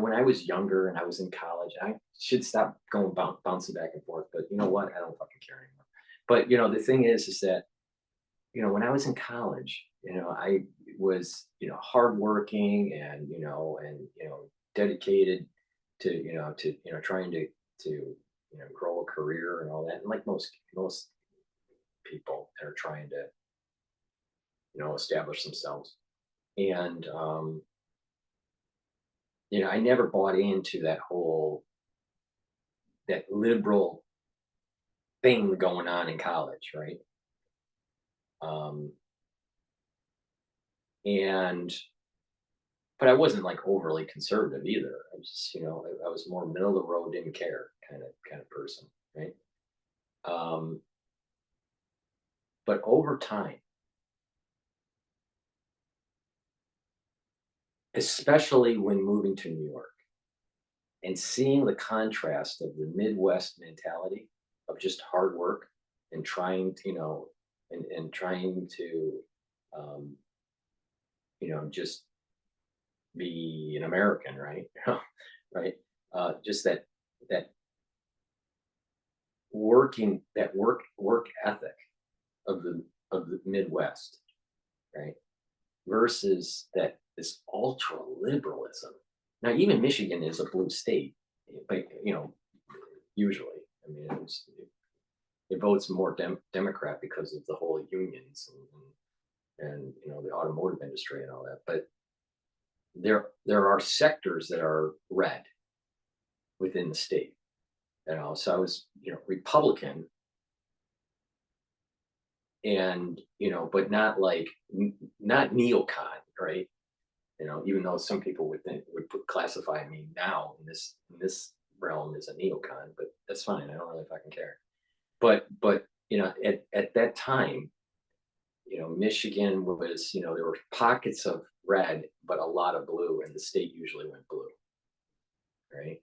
when I was younger and I was in college, I should stop going bouncing back and forth. But you know what? I don't fucking care anymore. But the thing is that when I was in college, I was hardworking and dedicated to trying to grow a career and all that. And like most people that are trying to establish themselves. And I never bought into that liberal thing going on in college, right? But I wasn't like overly conservative either. I was just, I was more middle of the road, didn't care kind of person, right? But over time, especially when moving to New York and seeing the contrast of the Midwest mentality of just hard work and trying to, and trying to, just be an American, right? Right? Just that work ethic of the Midwest, right? Versus this ultra liberalism. Now, even Michigan is a blue state, but usually, I mean, it votes more Democrat because of the whole unions and the automotive industry and all that. But there are sectors that are red within the state. So I was Republican, and but not neocon, right? Even though some people would classify me now in this realm as a neocon, but that's fine. I don't really fucking care. But at that time, Michigan was, there were pockets of red, but a lot of blue, and the state usually went blue. right?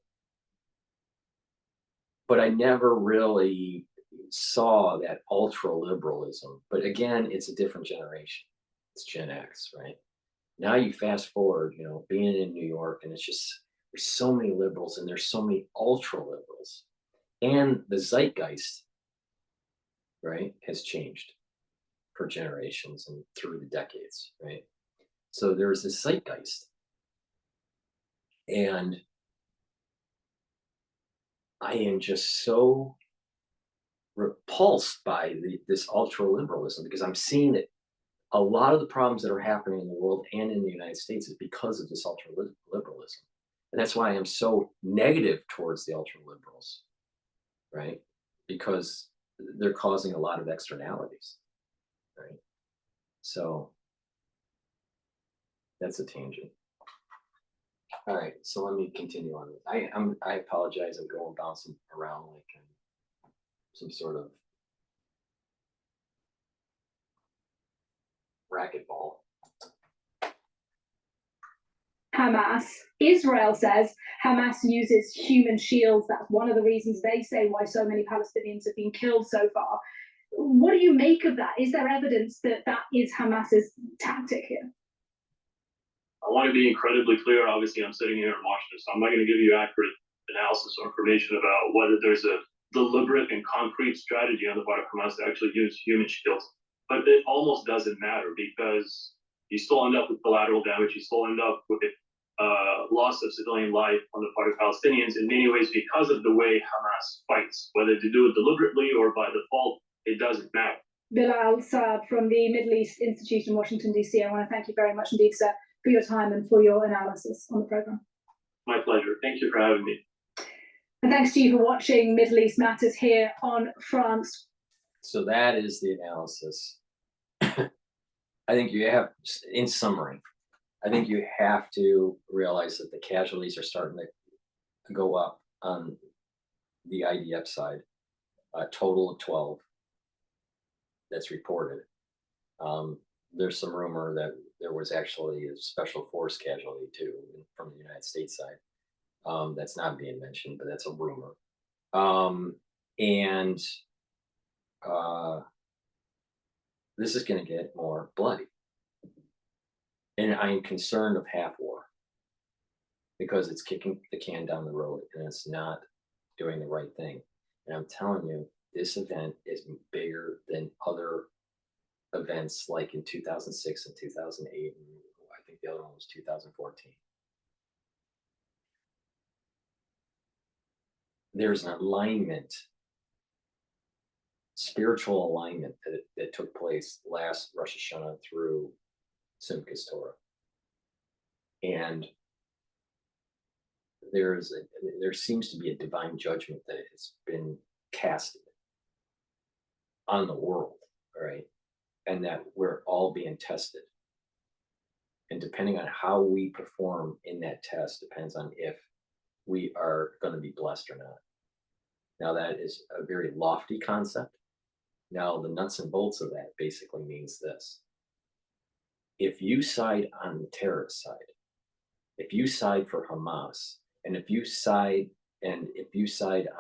But I never really saw that ultra liberalism. But again, it's a different generation. It's Gen X, right? Now you fast forward, you know, being in New York, and it's just there's so many liberals and there's so many ultra liberals, and the zeitgeist, right, has changed for generations and through the decades, right? So there's this zeitgeist, and I am just so repulsed by this ultra liberalism because I'm seeing that a lot of the problems that are happening in the world and in the United States is because of this ultra liberalism. And that's why I'm so negative towards the ultra liberals, right? Because they're causing a lot of externalities, right? So that's a tangent. All right, so let me continue on. I apologize. I'm going bouncing around like some sort of racquetball. Hamas. Israel says Hamas uses human shields. That's one of the reasons they say why so many Palestinians have been killed so far. What do you make of that? Is there evidence that that is Hamas's tactic here? I want to be incredibly clear. Obviously, I'm sitting here in Washington, so I'm not going to give you accurate analysis or information about whether there's a deliberate and concrete strategy on the part of Hamas to actually use human shields. But it almost doesn't matter because you still end up with collateral damage. You still end up with loss of civilian life on the part of Palestinians in many ways because of the way Hamas fights. Whether they do it deliberately or by default, it doesn't matter. Bilal Saab from the Middle East Institute in Washington, D.C. I want to thank you very much indeed, sir, for your time and for your analysis on the program. My pleasure. Thank you for having me. And thanks to you for watching Middle East Matters here on France. So that is the analysis. I think you have, in summary, I think you have to realize that the casualties are starting to go up on the IDF side, a total of 12 that's reported. There's some rumor that there was actually a special force casualty too from the United States side. That's not being mentioned, but that's a rumor. This is going to get more bloody. And I am concerned of half war because it's kicking the can down the road and it's not doing the right thing. And I'm telling you, this event is bigger than other events like in 2006 and 2008. And I think the other one was 2014. There's an alignment, spiritual alignment that took place last Rosh Hashanah through Simchas Torah. And there seems to be a divine judgment that has been casted on the world, right? And that we're all being tested. And depending on how we perform in that test depends on if we are going to be blessed or not. Now, that is a very lofty concept. Now, the nuts and bolts of that basically means this. If you side on the terrorist side, if you side for Hamas, and if you side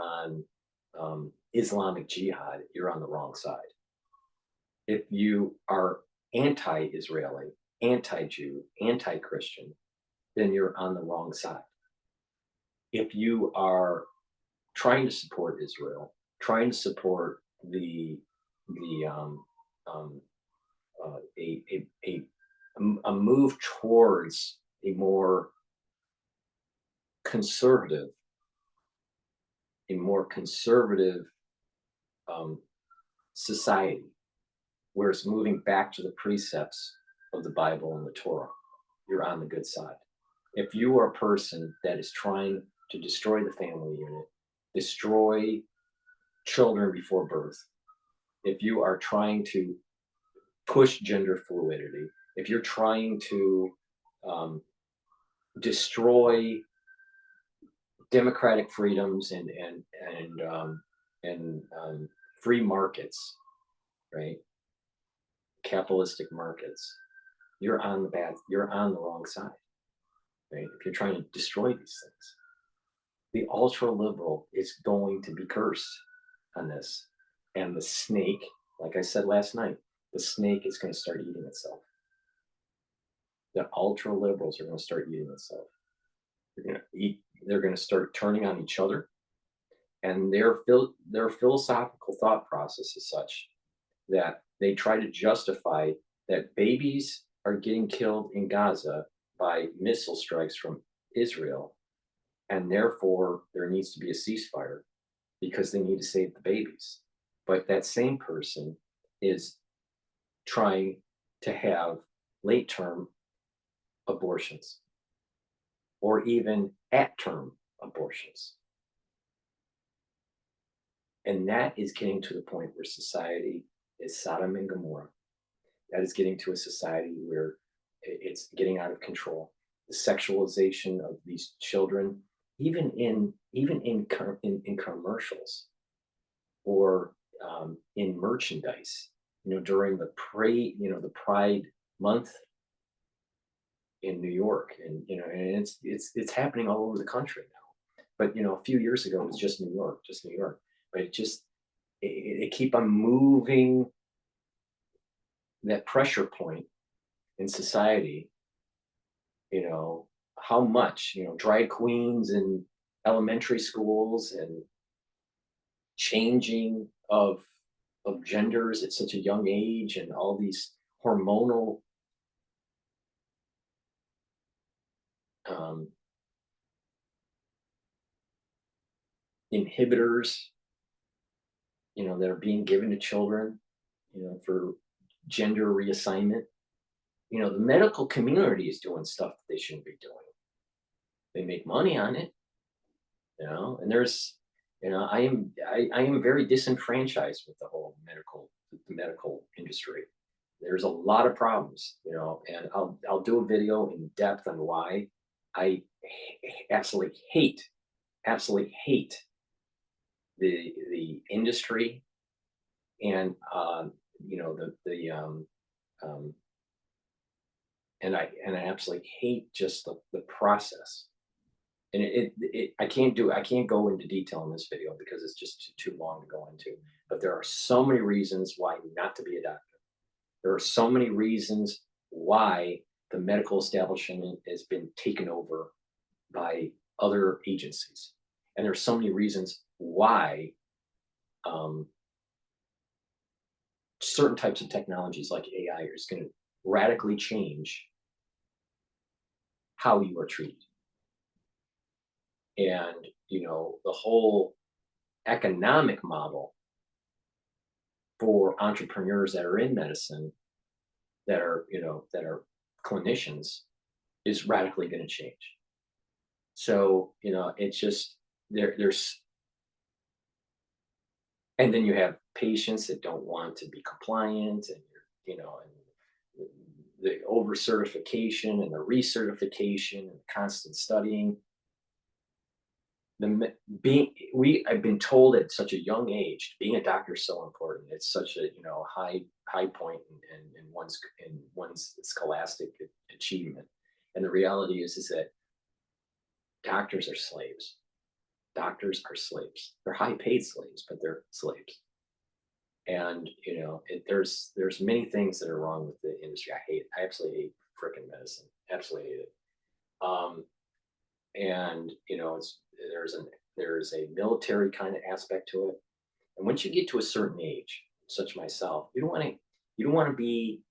on Islamic Jihad, you're on the wrong side. If you are anti-Israeli, anti-Jew, anti-Christian, then you're on the wrong side. If you are trying to support Israel, trying to support a move towards a more conservative society, where it's moving back to the precepts of the Bible and the Torah, you're on the good side. If you are a person that is trying to destroy the family unit, destroy children before birth, if you are trying to push gender fluidity, if you're trying to destroy democratic freedoms and free markets, right? Capitalistic markets, you're on the wrong side, right? If you're trying to destroy these things. the ultra liberal is going to be cursed on this. And the snake, like I said last night, the snake is going to start eating itself. The ultra liberals are going to start eating itself. They're going to start turning on each other. And their philosophical thought process is such that they try to justify that babies are getting killed in Gaza by missile strikes from Israel, and therefore there needs to be a ceasefire because they need to save the babies. But that same person is trying to have late-term abortions or even at-term abortions. And that is getting to the point where society is Sodom and Gomorrah. That is getting to a society where it's getting out of control. The sexualization of these children, even in commercials or in merchandise. During the Pride Month in New York, and it's happening all over the country now. But a few years ago it was just New York. But it keep on moving that pressure point in society. How much drag queens in elementary schools and changing of genders at such a young age, and all these hormonal inhibitors that are being given to children for gender reassignment. The medical community is doing stuff that they shouldn't be doing. They make money on it, and there's I am very disenfranchised with the whole medical industry. There's a lot of problems, and I'll do a video in depth on why I absolutely hate the industry, and and I absolutely hate just the process. And I can't go into detail in this video because it's just too long to go into. But there are so many reasons why not to be a doctor. There are so many reasons why the medical establishment has been taken over by other agencies. And there are so many reasons why certain types of technologies like AI is going to radically change how you are treated. And, the whole economic model for entrepreneurs that are in medicine, that are clinicians, is radically going to change. So, it's just there's, and then you have patients that don't want to be compliant, and and the over certification and the recertification and constant studying. I've been told at such a young age, being a doctor is so important. It's such a high point in one's scholastic achievement. And the reality is that doctors are slaves. Doctors are slaves. They're high paid slaves, but they're slaves. And there's many things that are wrong with the industry. I absolutely hate frickin' medicine. Absolutely hate it. And there's a military kind of aspect to it. And once you get to a certain age, such myself, you don't want to be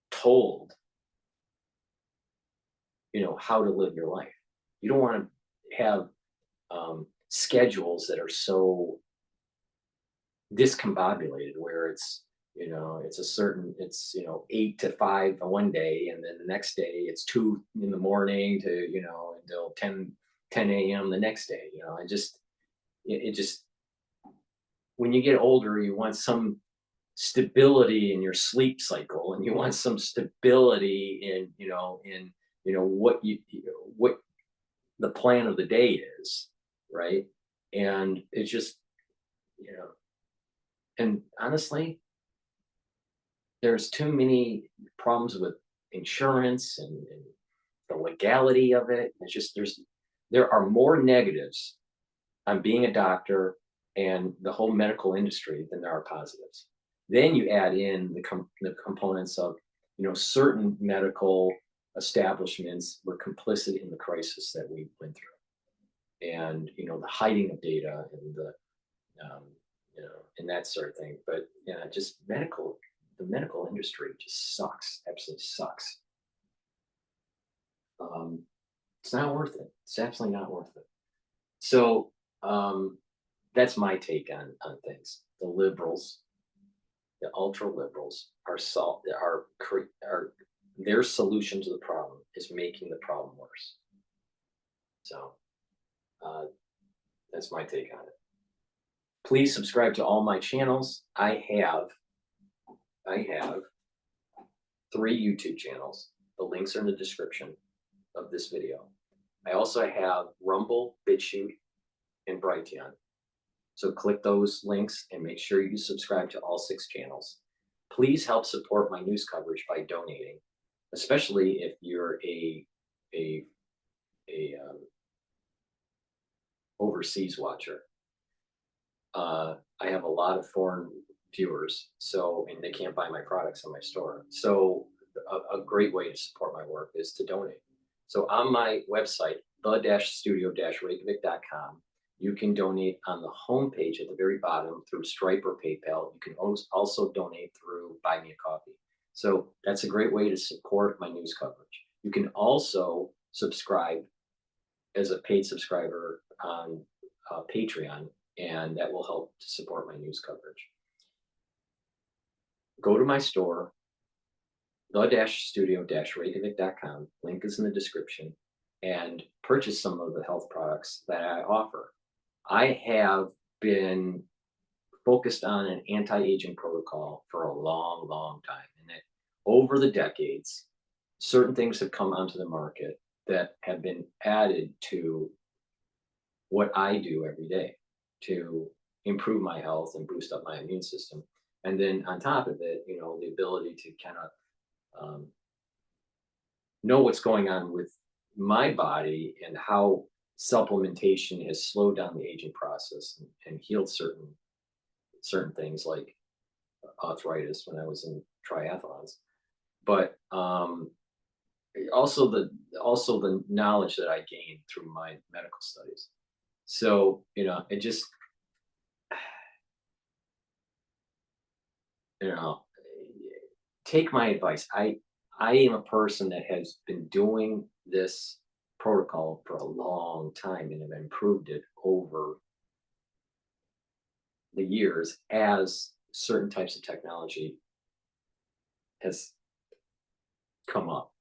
told how to live your life. You don't want to have schedules that are so discombobulated, where it's 8 to 5 on one day, and then the next day it's 2 in the morning to until 10 a.m. the next day. It just when you get older, you want some stability in your sleep cycle, and you want some stability in what the plan of the day is, right? And it's just and honestly, there's too many problems with insurance and the legality of it. It's just there are more negatives on being a doctor and the whole medical industry, then there are positives. Then you add in the components of, certain medical establishments were complicit in the crisis that we went through, and the hiding of data and and that sort of thing. But just the medical industry just sucks, absolutely sucks. It's not worth it. It's absolutely not worth it. So that's my take on things. The liberals, the ultra liberals, their solution to the problem is making the problem worse. So that's my take on it. Please subscribe to all my channels. I have 3 YouTube channels. The links are in the description of this video. I also have Rumble, Bitchute, and Brighteon. So click those links and make sure you subscribe to all 6 channels. Please help support my news coverage by donating, especially if you're a overseas watcher. I have a lot of foreign viewers, and they can't buy my products in my store. So a great way to support my work is to donate. So on my website, the-studio-reykjavik.com, you can donate on the homepage at the very bottom through Stripe or PayPal. You can also donate through Buy Me a Coffee. So that's a great way to support my news coverage. You can also subscribe as a paid subscriber on Patreon, and that will help to support my news coverage. Go to my store, the-studio-reykjavik.com. Link is in the description, and purchase some of the health products that I offer. I have been focused on an anti-aging protocol for a long, long time. And that over the decades, certain things have come onto the market that have been added to what I do every day to improve my health and boost up my immune system. And then on top of it, the ability to kind of know what's going on with my body and how supplementation has slowed down the aging process and healed certain things like arthritis when I was in triathlons. But also the knowledge that I gained through my medical studies. So it just take my advice. I am a person that has been doing this protocol for a long time and have improved it over the years as certain types of technology has come up,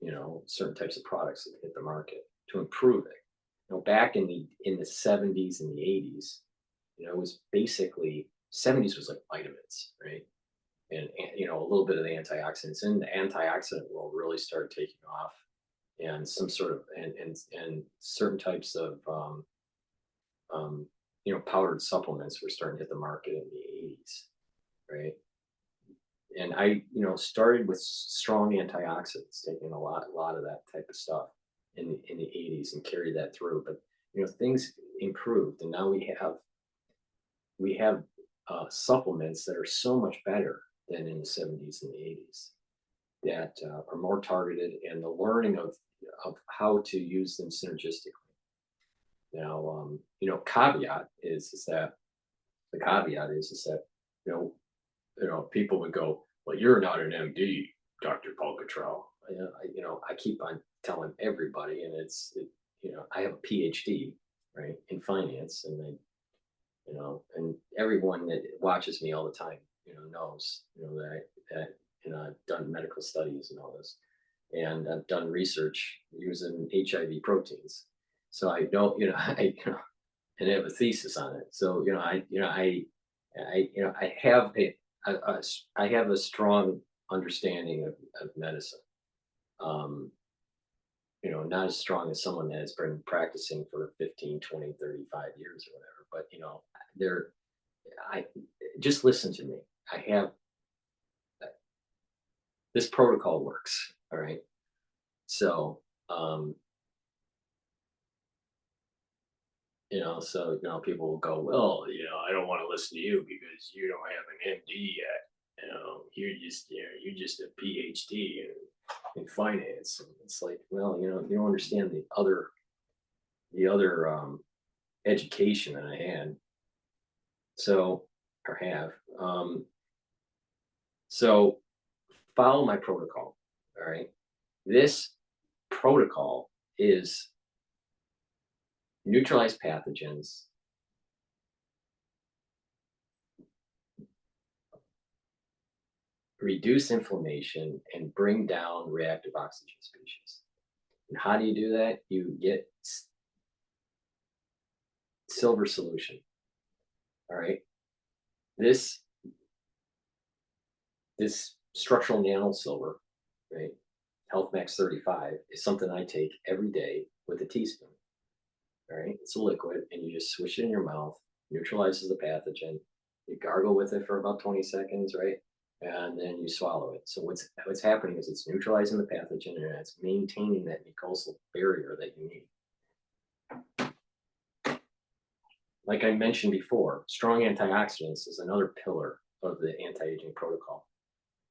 certain types of products that hit the market to improve it. Back in the 70s and the 80s, it was basically 70s was like vitamins, right? And a little bit of the antioxidants, and the antioxidant world really started taking off, and some sort of and certain types of powdered supplements were starting to hit the market in the 80s, right? And I started with strong antioxidants, taking a lot of that type of stuff in the 80s and carried that through. But things improved, and now we have supplements that are so much better than in the 70s and the 80s that are more targeted, and the learning of how to use them synergistically. Now, caveat is that people would go, well, you're not an MD, DrPaulCottrell. I keep on telling everybody, and I have a Ph.D. right in finance, and and everyone that watches me all the time, knows, that I've done medical studies and all this, and I've done research using HIV proteins. So I don't, and I have a thesis on it. So I have a strong understanding of medicine. Not as strong as someone that has been practicing for 15, 20, 35 years or whatever, but just listen to me. I have this protocol works. All right. So, So people will go, well, I don't want to listen to you because you don't have an MD yet. You're just a Ph.D. in finance. And it's like, well, you don't understand the other education that I had. So, or have. So follow my protocol. All right. This protocol is neutralize pathogens, reduce inflammation, and bring down reactive oxygen species. And how do you do that? You get silver solution. All right. This structural nano silver, right? Health Max 35 is something I take every day with a teaspoon. All right. It's a liquid and you just swish it in your mouth, neutralizes the pathogen. You gargle with it for about 20 seconds, right? And then you swallow it. So what's happening is it's neutralizing the pathogen and it's maintaining that mucosal barrier that you need. Like I mentioned before, strong antioxidants is another pillar of the anti-aging protocol.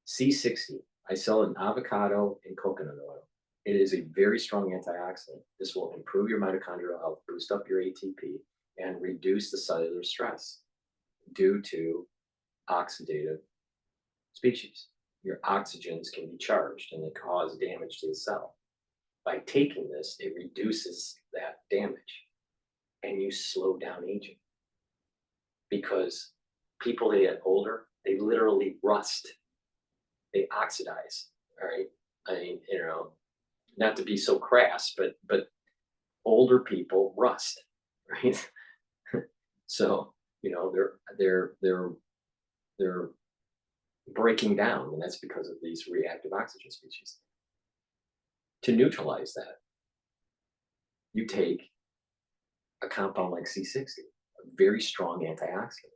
C60, I sell it in avocado and coconut oil. It is a very strong antioxidant. This will improve your mitochondrial health, boost up your ATP, and reduce the cellular stress due to oxidative species. Your oxygens can be charged and they cause damage to the cell. By taking this, it reduces that damage and you slow down aging. Because people that get older, they literally rust. They oxidize, all right? I mean, not to be so crass, but older people rust, right? So, they're breaking down, and that's because of these reactive oxygen species. To neutralize that, you take a compound like C60, a very strong antioxidant.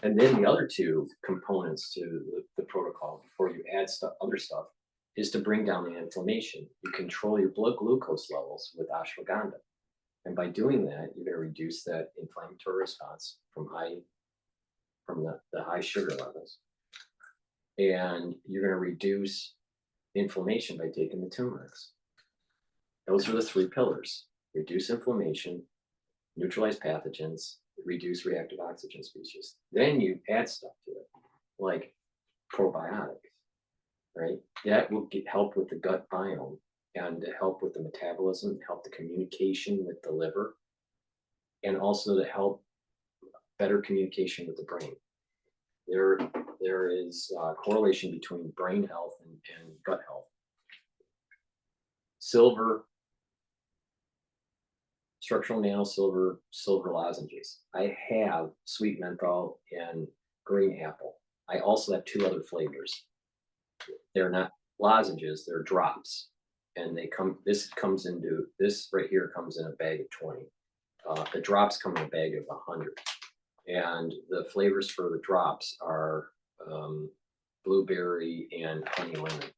And then the other two components to the protocol before you add other stuff is to bring down the inflammation. You control your blood glucose levels with ashwagandha. And by doing that, you're going to reduce that inflammatory response from the high sugar levels. And you're going to reduce inflammation by taking the turmerics. Those are the three pillars: reduce inflammation, neutralize pathogens, reduce reactive oxygen species. Then you add stuff to it, like probiotics, right? That will help with the gut biome and to help with the metabolism, help the communication with the liver, and also to help better communication with the brain. There is a correlation between brain health and gut health. Silver, structural nano silver lozenges. I have sweet menthol and green apple. I also have two other flavors. They're not lozenges, they're drops. And this right here comes in a bag of 20. The drops come in a bag of 100. And the flavors for the drops are blueberry and honey lemon.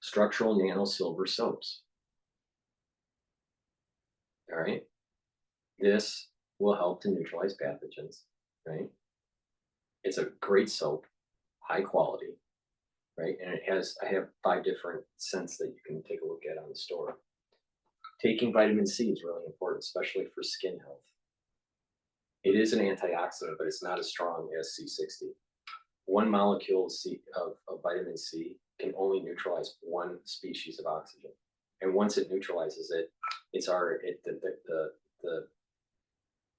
Structural nano silver soaps. All right. This will help to neutralize pathogens, right? It's a great soap, high quality, right? And I have 5 different scents that you can take a look at on the store. Taking vitamin C is really important, especially for skin health. It is an antioxidant, but it's not as strong as C60. One molecule of vitamin C can only neutralize one species of oxygen. And once it neutralizes it,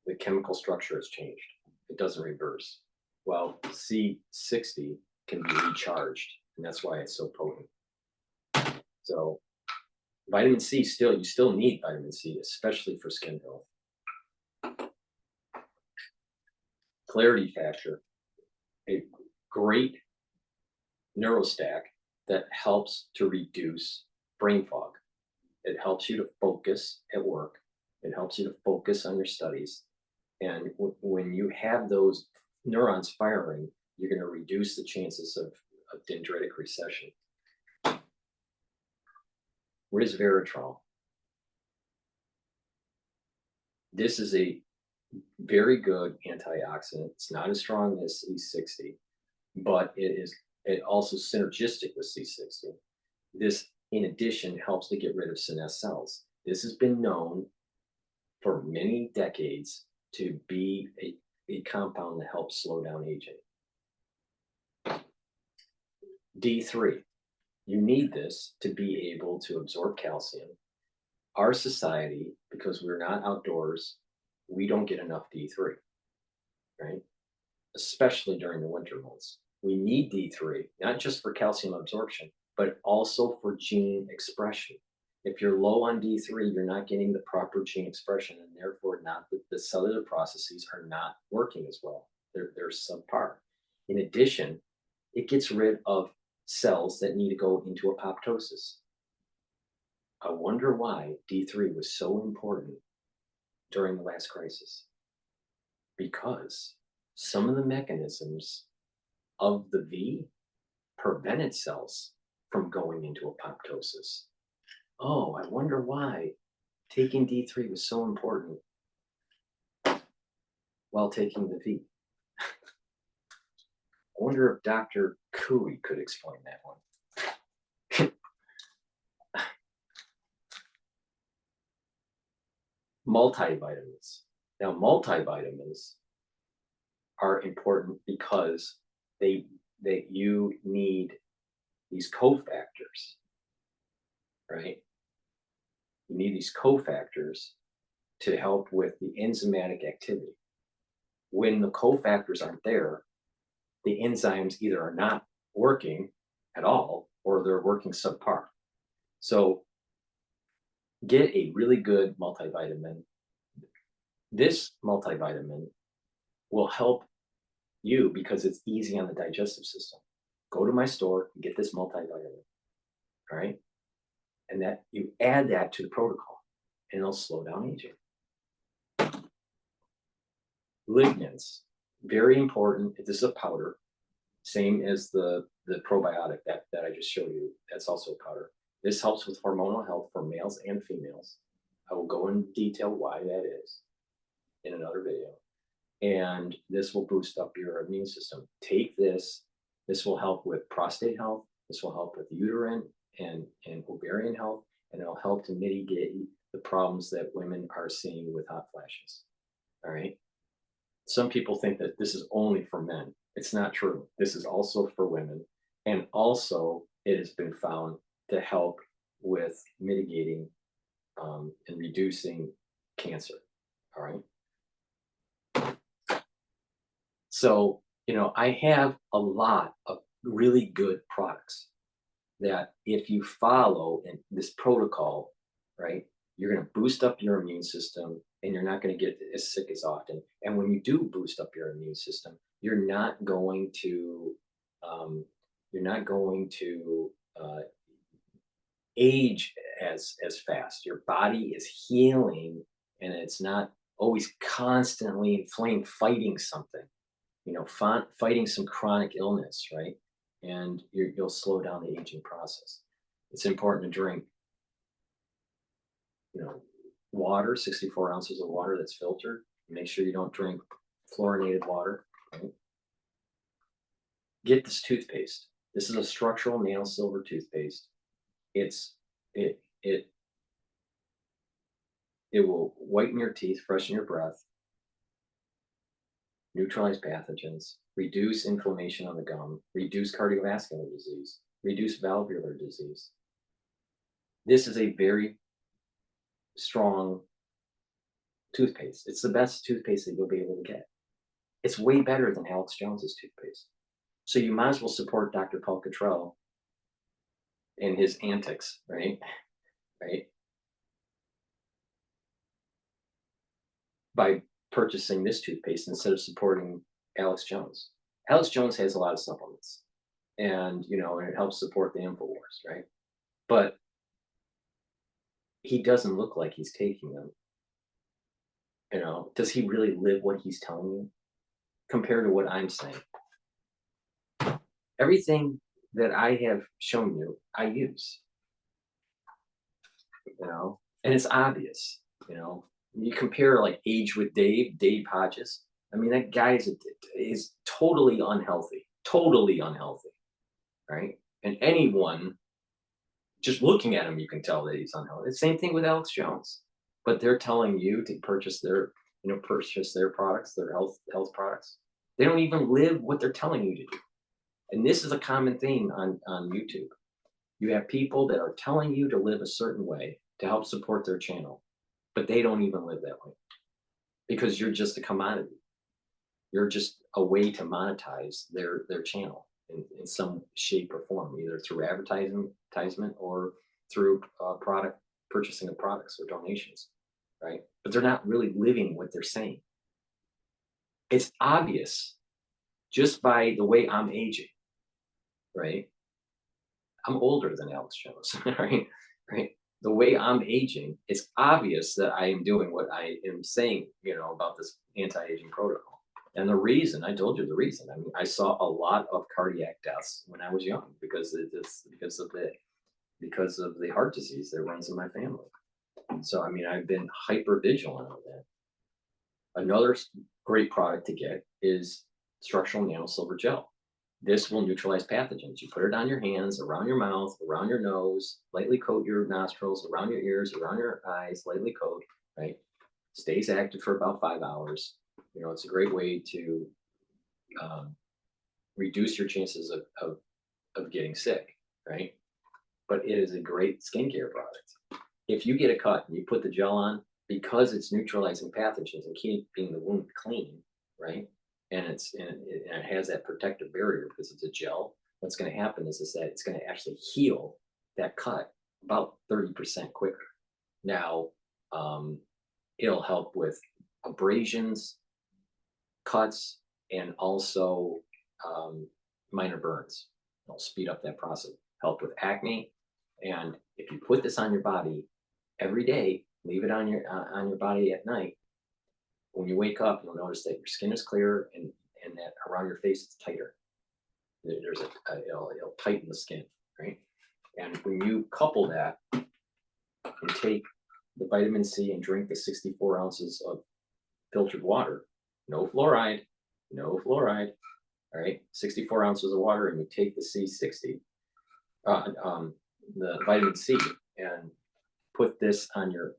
the chemical structure has changed. It doesn't reverse. Well, C60 can be recharged, and that's why it's so potent. So vitamin C, you still need vitamin C, especially for skin health. Clarity factor, a great neurostack that helps to reduce brain fog. It helps you to focus at work. It helps you to focus on your studies. And when you have those neurons firing, you're going to reduce the chances of dendritic recession. Resveratrol. This is a very good antioxidant. It's not as strong as C60, but it also synergistic with C60. This, in addition, helps to get rid of senescent cells. This has been known for many decades to be a compound that helps slow down aging. D3, you need this to be able to absorb calcium. Our society, because we're not outdoors, we don't get enough D3, right? Especially during the winter months. We need D3, not just for calcium absorption, but also for gene expression. If you're low on D3, you're not getting the proper gene expression, and therefore the cellular processes are not working as well. They're subpar. In addition, it gets rid of cells that need to go into apoptosis. I wonder why D3 was so important during the last crisis. Because some of the mechanisms of the V prevented cells from going into apoptosis. Oh, I wonder why taking D3 was so important while taking the V. I wonder if Dr. Cooey could explain that one. Multivitamins. Now, multivitamins are important because you need these cofactors, right? You need these cofactors to help with the enzymatic activity. When the cofactors aren't there, the enzymes either are not working at all or they're working subpar. So get a really good multivitamin. This multivitamin will help you because it's easy on the digestive system. Go to my store and get this multivitamin, all right? And that you add that to the protocol and it'll slow down aging. Lignans, very important. This is a powder, same as the probiotic that I just showed you. That's also a powder. This helps with hormonal health for males and females. I will go in detail why that is in another video. And this will boost up your immune system. Take this. This will help with prostate health. This will help with uterine and ovarian health. And it'll help to mitigate the problems that women are seeing with hot flashes. All right. Some people think that this is only for men. It's not true. This is also for women. And also, it has been found to help with mitigating and reducing cancer. All right. So, I have a lot of really good products that if you follow in this protocol, right, you're going to boost up your immune system and you're not going to get as sick as often. And when you do boost up your immune system, you're not going to age as fast. Your body is healing and it's not always constantly inflamed, fighting something, fighting some chronic illness, right? And you'll slow down the aging process. It's important to drink, water, 64 ounces of water that's filtered. Make sure you don't drink fluorinated water. Right? Get this toothpaste. This is a structural nano silver toothpaste. It will whiten your teeth, freshen your breath, neutralize pathogens, reduce inflammation on the gum, reduce cardiovascular disease, reduce valvular disease. This is a very strong toothpaste. It's the best toothpaste that you'll be able to get. It's way better than Alex Jones's toothpaste. So you might as well support Dr. Paul Cottrell and his antics, right? By purchasing this toothpaste instead of supporting Alex Jones. Alex Jones has a lot of supplements and, and it helps support the InfoWars, right? But he doesn't look like he's taking them. Does he really live what he's telling you compared to what I'm saying? Everything that I have shown you, I use, and it's obvious, you compare like age with Dave Hodges. I mean, that guy is totally unhealthy, right? And anyone just looking at him, you can tell that he's unhealthy. The same thing with Alex Jones, but they're telling you to purchase their products, their health products. They don't even live what they're telling you to do. And this is a common theme on YouTube. You have people that are telling you to live a certain way to help support their channel, but they don't even live that way because you're just a commodity. You're just a way to monetize their channel in some shape or form, either through advertisement or through purchasing of products or donations, right? But they're not really living what they're saying. It's obvious just by the way I'm aging, right? I'm older than Alex Jones, right? The way I'm aging, it's obvious that I am doing what I am saying, about this anti-aging protocol. And the reason, I told you the reason. I mean, I saw a lot of cardiac deaths when I was young because of the heart disease that runs in my family. So, I mean, I've been hyper vigilant on that. Another great product to get is structural nano silver gel. This will neutralize pathogens. You put it on your hands, around your mouth, around your nose, lightly coat your nostrils, around your ears, around your eyes, lightly coat, right? Stays active for about 5 hours. It's a great way to reduce your chances of getting sick, right? But it is a great skincare product. If you get a cut and you put the gel on, because it's neutralizing pathogens and keeping the wound clean, right? And it has that protective barrier because it's a gel. What's going to happen is that it's going to actually heal that cut about 30% quicker. Now, it'll help with abrasions, cuts, and also minor burns. It'll speed up that process. Help with acne. And if you put this on your body every day, leave it on your body at night, when you wake up, you'll notice that your skin is clearer and that around your face it's tighter. It'll tighten the skin, right? And when you couple that and take the vitamin C and drink the 64 ounces of filtered water, no fluoride, all right? 64 ounces of water, and you take the C60, the vitamin C, and put this on your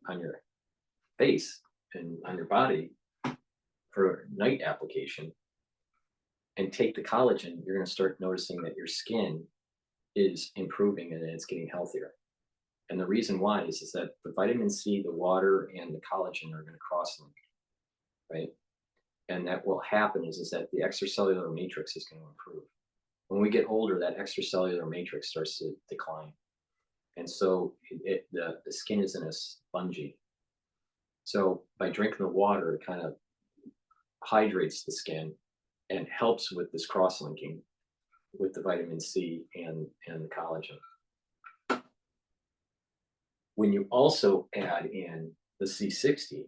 face and on your body for night application, and take the collagen, you're going to start noticing that your skin is improving and it's getting healthier. And the reason why is that the vitamin C, the water, and the collagen are going to cross-link, right? And that will happen is that the extracellular matrix is going to improve. When we get older, that extracellular matrix starts to decline. And so the skin isn't as spongy. So by drinking the water, it kind of hydrates the skin and helps with this cross-linking with the vitamin C and the collagen. When you also add in the C60,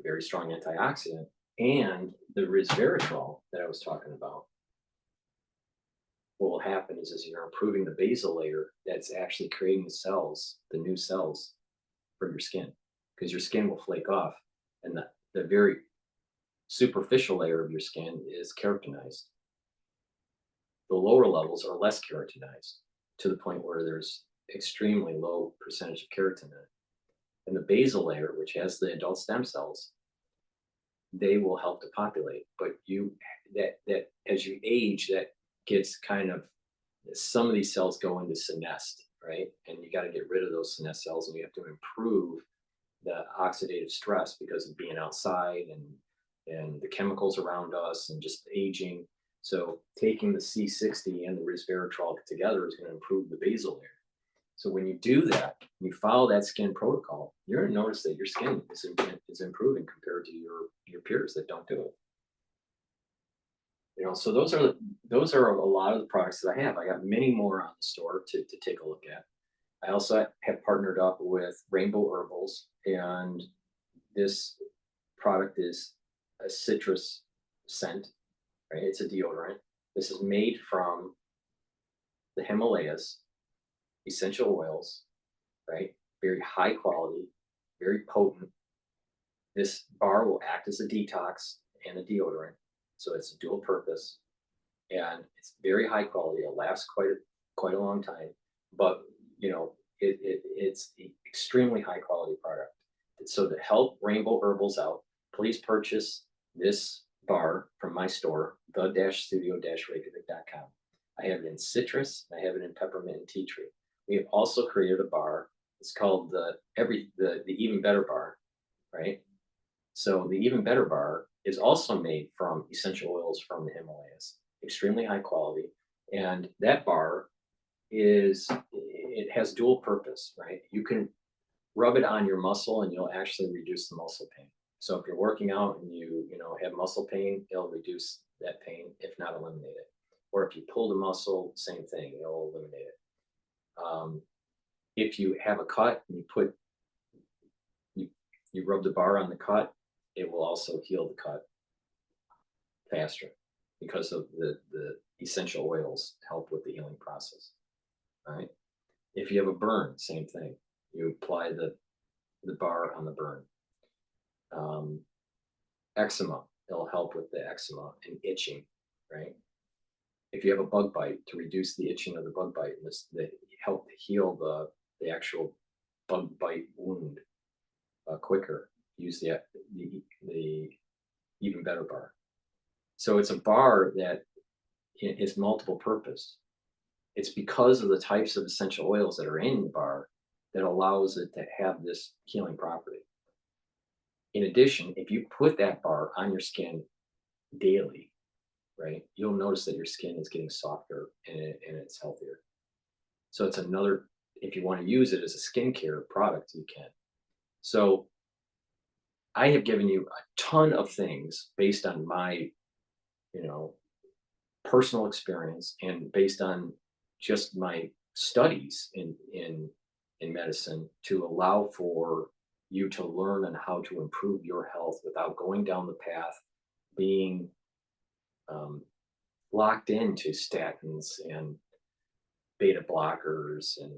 very strong antioxidant, and the resveratrol that I was talking about, what will happen is you're improving the basal layer that's actually creating the new cells for your skin, because your skin will flake off, and the very superficial layer of your skin is keratinized. The lower levels are less keratinized, to the point where there's extremely low percentage of keratin in it. And the basal layer, which has the adult stem cells, they will help to populate. But that as you age, that gets kind of, some of these cells go into senesced, right? And you got to get rid of those senesced cells, and we have to improve the oxidative stress because of being outside and the chemicals around us and just aging. So taking the C60 and the resveratrol together is going to improve the basal layer. So when you do that, you follow that skin protocol, you're going to notice that your skin is improving compared to your peers that don't do it. So those are a lot of the products that I have. I got many more on the store to take a look at. I also have partnered up with Rainbow Herbals, and this product is a citrus scent, right? It's a deodorant. This is made from the Himalayas, essential oils, right? Very high quality, very potent, This bar will act as a detox and a deodorant, so it's a dual purpose, and it's very high quality. It'll last quite a long time, but you know it's extremely high quality product. So to help Rainbow Herbals out, please purchase this bar from my store, the-studio-reykjavik.com. I have it in citrus, I have it in peppermint and tea tree. We have also created a bar. It's called the Even Better Bar, right? So the Even Better Bar is also made from essential oils from the Himalayas, extremely high quality, and that bar it has dual purpose, right? You can rub it on your muscle and you'll actually reduce the muscle pain. So if you're working out and you have muscle pain, it'll reduce that pain, if not eliminate it. Or if you pull the muscle, same thing, it'll eliminate it. If you have a cut and you rub the bar on the cut, it will also heal the cut faster because of the essential oils help with the healing process. Right? If you have a burn, same thing. You apply the bar on the burn. Eczema, it'll help with the eczema and itching, right? If you have a bug bite, to reduce the itching of the bug bite, they help heal the actual bug bite wound quicker. Use the Even Better Bar. So it's a bar that is multiple purpose. It's because of the types of essential oils that are in the bar that allows it to have this healing property. In addition, if you put that bar on your skin daily, right, you'll notice that your skin is getting softer and it's healthier. So it's another, if you want to use it as a skincare product, you can. So I have given you a ton of things based on my, personal experience and based on just my studies in medicine to allow for you to learn on how to improve your health without going down the path being locked into statins and beta blockers and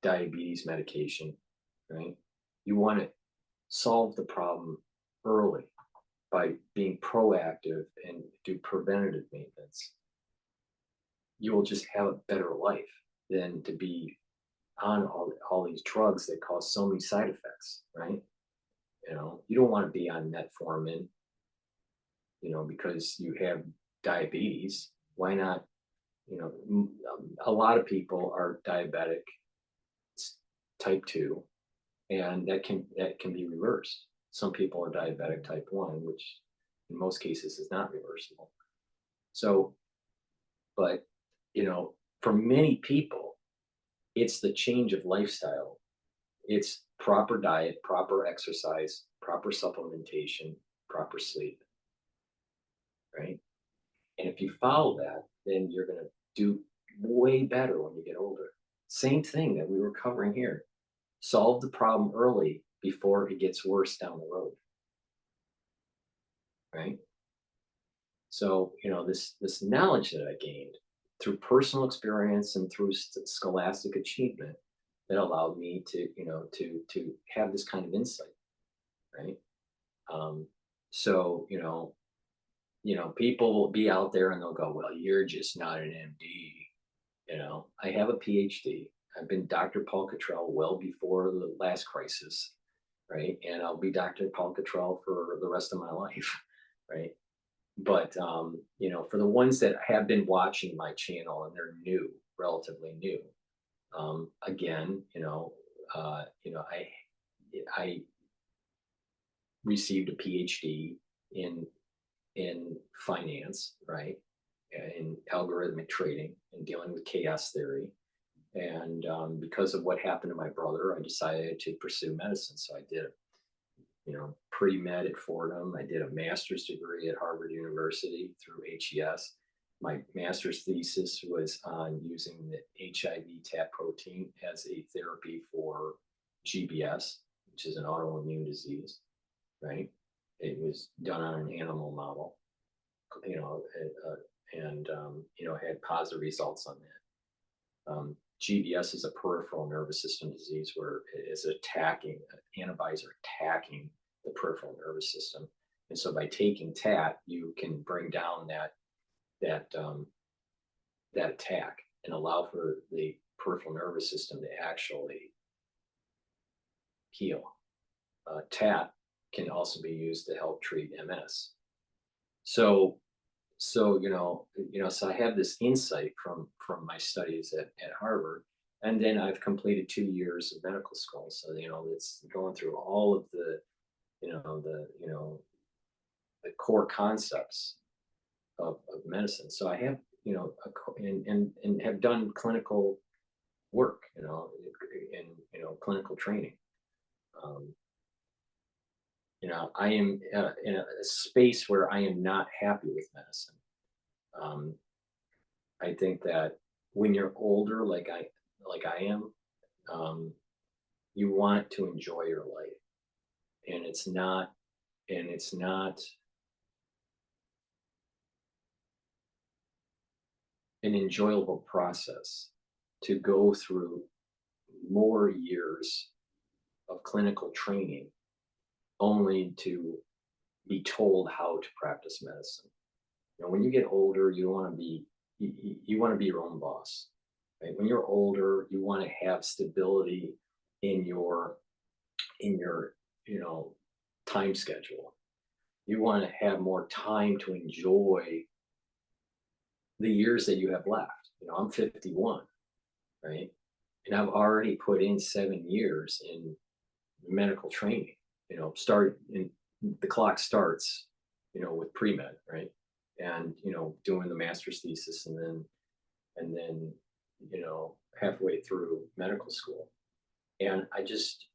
diabetes medication, right? You want to solve the problem early by being proactive and do preventative maintenance. You will just have a better life than to be on all these drugs that cause so many side effects, right? You don't want to be on metformin, because you have diabetes. Why not? A lot of people are diabetic type 2, and that can be reversed. Some people are diabetic type 1, which in most cases is not reversible. So, but for many people, it's the change of lifestyle. It's proper diet, proper exercise, proper supplementation, proper sleep, right? And if you follow that, then you're going to do way better when you get older. Same thing that we were covering here. Solve the problem early before it gets worse down the road, right? So, this knowledge that I gained through personal experience and through scholastic achievement that allowed me to have this kind of insight, right? So, people will be out there and they'll go, well, you're just not an MD. I have a Ph.D. I've been Dr. Paul Cottrell well before the last crisis, right? And I'll be Dr. Paul Cottrell for the rest of my life, right? But, for the ones that have been watching my channel and they're new, relatively new, again, I received a PhD in finance, right? In algorithmic trading and dealing with chaos theory. And because of what happened to my brother, I decided to pursue medicine. So I did pre-med at Fordham. I did a master's degree at Harvard University through HES. My master's thesis was on using the HIV TAP protein as a therapy for GBS, which is an autoimmune disease, right? It was done on an animal model, and had positive results on that. GBS is a peripheral nervous system disease where it's attacking, antibodies are attacking the peripheral nervous system. And so by taking TAT, you can bring down that attack and allow for the peripheral nervous system to actually heal. TAT can also be used to help treat MS. So so I have this insight from my studies at Harvard, and then I've completed 2 years of medical school. So it's going through all of the the core concepts of medicine. So I have and have done clinical work, in clinical training. I am in a space where I am not happy with medicine. I think that when you're older, like I am, you want to enjoy your life, and it's not an enjoyable process to go through more years of clinical training only to be told how to practice medicine. When you get older, you want to be your own boss. Right? When you're older, you want to have stability in your time schedule. You want to have more time to enjoy the years that you have left. I'm 51, right? And I've already put in 7 years in medical training. The clock starts, with pre-med, right? And, doing the master's thesis and then, halfway through medical school. And I just,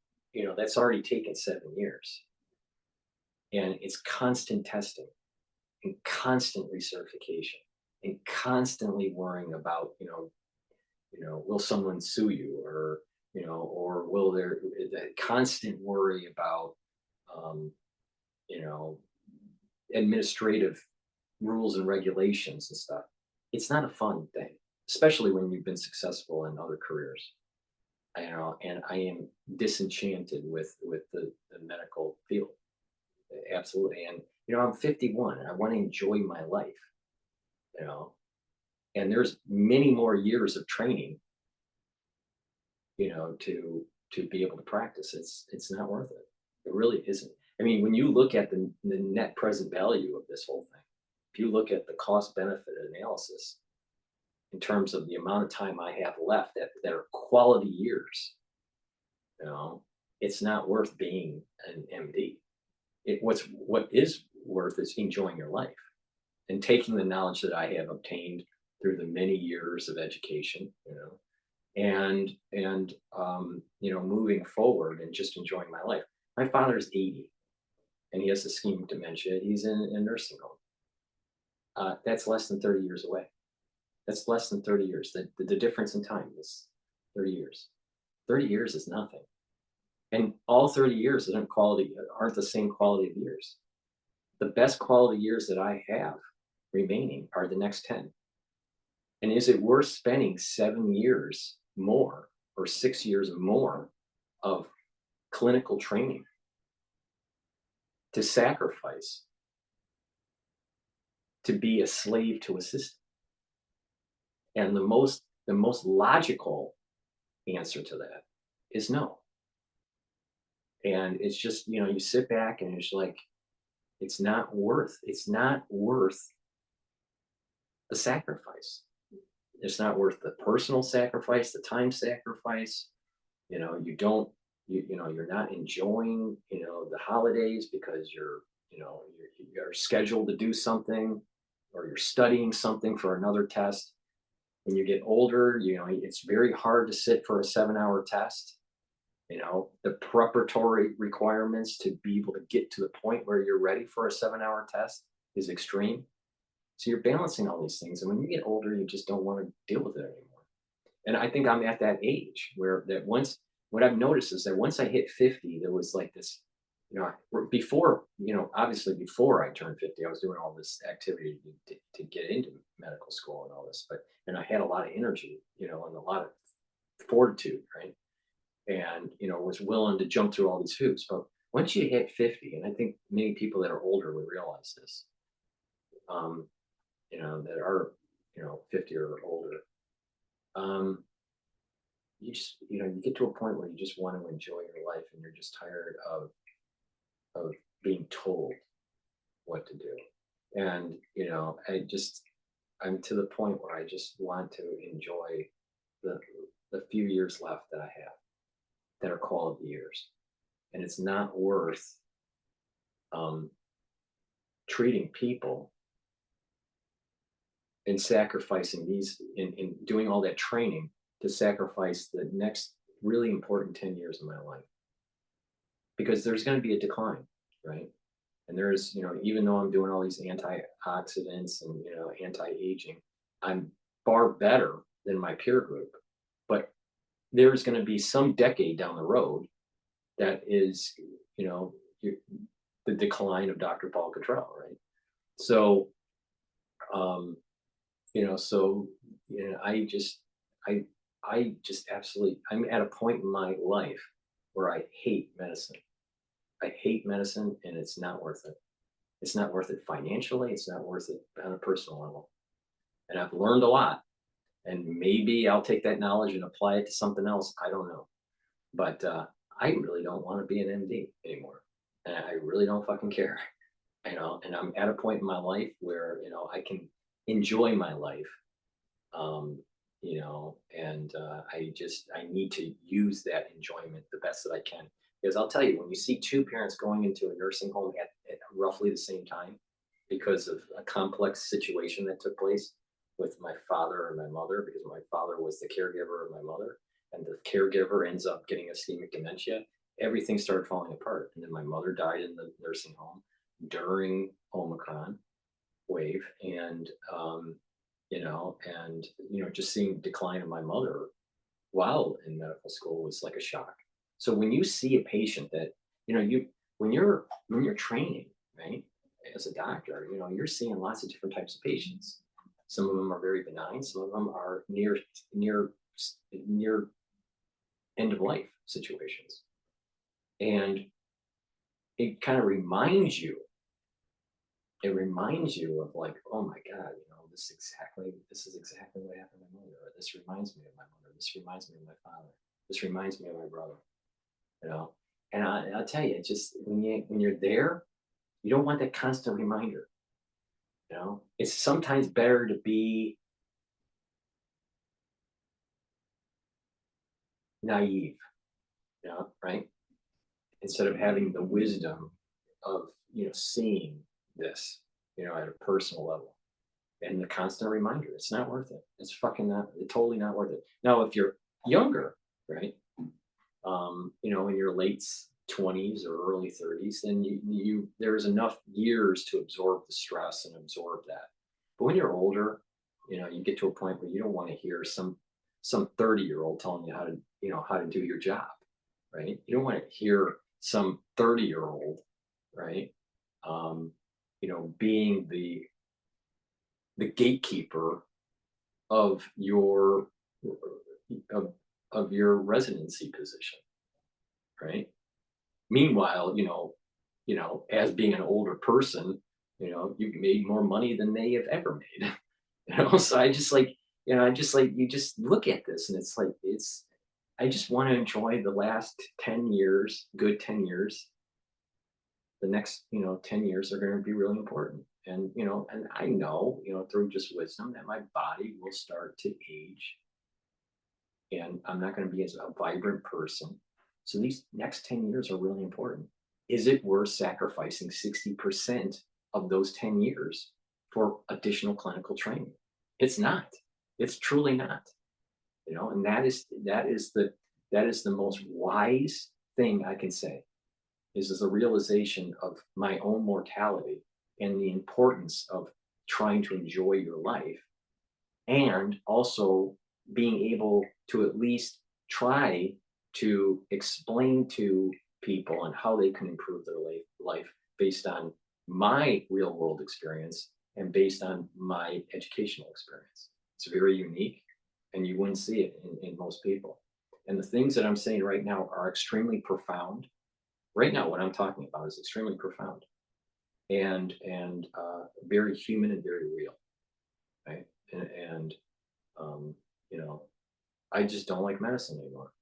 that's already taken 7 years. And it's constant testing and constant recertification and constantly worrying about, will someone sue you, or will there, the constant worry about, administrative rules and regulations and stuff. It's not a fun thing, especially when you've been successful in other careers. And I am disenchanted with the medical field. Absolutely. And, I'm 51 and I want to enjoy my life, and there's many more years of training, to be able to practice. It's not worth it. It really isn't. I mean, when you look at the net present value of this whole thing, if you look at the cost benefit analysis in terms of the amount of time I have left that are quality years, it's not worth being an MD. What is worth is enjoying your life and taking the knowledge that I have obtained through the many years of education, and moving forward and just enjoying my life. My father's 80 and he has ischemic dementia. He's in a nursing home. That's less than 30 years away. That's less than 30 years. The difference in time is 30 years. 30 years is nothing. And all 30 years aren't the same quality of years. The best quality years that I have remaining are the next 10. And is it worth spending 7 years more or 6 years more of clinical training to sacrifice to be a slave to a system? And the most logical answer to that is no. And it's just, you sit back and it's like, it's not worth the sacrifice. It's not worth the personal sacrifice, the time sacrifice. You're not enjoying, the holidays because you're scheduled to do something, or you're studying something for another test. When you get older, it's very hard to sit for a 7-hour test. The preparatory requirements to be able to get to the point where you're ready for a 7-hour test is extreme. So you're balancing all these things. And when you get older, you just don't want to deal with it anymore. And I think I'm at that age where what I've noticed is that once I hit 50, there was like this, before, obviously before I turned 50, I was doing all this activity to get into medical school and all this, and I had a lot of energy, and a lot of fortitude, right? And, you know, was willing to jump through all these hoops. But once you hit 50, and I think many people that are older would realize this, you know, that are, you know, 50 or older, you just, you know, you get to a point where you just want to enjoy your life and you're just tired of being told what to do. And, you know, I'm to the point where I just want to enjoy the few years left that I have that are quality years. And it's not worth treating people and sacrificing these in doing all that training to sacrifice the next really important 10 years of my life. Because there's going to be a decline, right? And there's, you know, even though I'm doing all these antioxidants and, you know, anti-aging, I'm far better than my peer group. But there's going to be some decade down the road that is, you know, the decline of DrPaulCottrell, right? So, you know, so, you know, I just absolutely, I'm at a point in my life where I hate medicine. I hate medicine, and it's not worth it. It's not worth it financially. It's not worth it on a personal level. And I've learned a lot, and maybe I'll take that knowledge and apply it to something else. I don't know. But I really don't want to be an MD anymore. And I really don't fucking care. You know, and I'm at a point in my life where, you know, I can enjoy my life. You know, and I need to use that enjoyment the best that I can. Because I'll tell you, when you see two parents going into a nursing home at roughly the same time because of a complex situation that took place with my father and my mother, because my father was the caregiver of my mother, and the caregiver ends up getting ischemic dementia, everything started falling apart. And then my mother died in the nursing home during Omicron wave. And, you know, just seeing the decline of my mother while in medical school was like a shock. So when you see a patient that, you know, when you're training, right, as a doctor, you know, you're seeing lots of different types of patients. Some of them are very benign. Some of them are near end of life situations. And it kind of reminds you of like, oh my God, you know, this is exactly what happened to my mother. Or this reminds me of my mother. This reminds me of my father. This reminds me of my brother. You know, and I'll tell you, just when you're there, you don't want that constant reminder. You know, it's sometimes better to be naive, you know, right? Instead of having the wisdom of, you know, seeing this, you know, at a personal level. And the constant reminder, it's not worth it. It's fucking not, it's totally not worth it. Now, if you're younger, right? You know, in your late 20s or early 30s, then there's enough years to absorb the stress and absorb that. But when you're older, you know, you get to a point where you don't want to hear some 30-year-old telling you how to do your job, right? You don't want to hear some 30-year-old, right? You know, being the gatekeeper of your residency position, right? Meanwhile, you know, as being an older person, you know, you've made more money than they have ever made. You know, so you just look at this and it's like, I just want to enjoy the last 10 years, good 10 years. The next, you know, 10 years are going to be really important. And, you know, and I know, you know, through just wisdom that my body will start to age and I'm not going to be as a vibrant person. So these next 10 years are really important. Is it worth sacrificing 60% of those 10 years for additional clinical training? It's not. It's truly not. You know, and that is the most wise thing I can say is the realization of my own mortality and the importance of trying to enjoy your life, and also being able to at least try to explain to people and how they can improve their life based on my real world experience and based on my educational experience. It's very unique and you wouldn't see it in most people. And the things that I'm saying right now are extremely profound. Right now, what I'm talking about is extremely profound and very human and very real, right? And you know, I just don't like medicine anymore.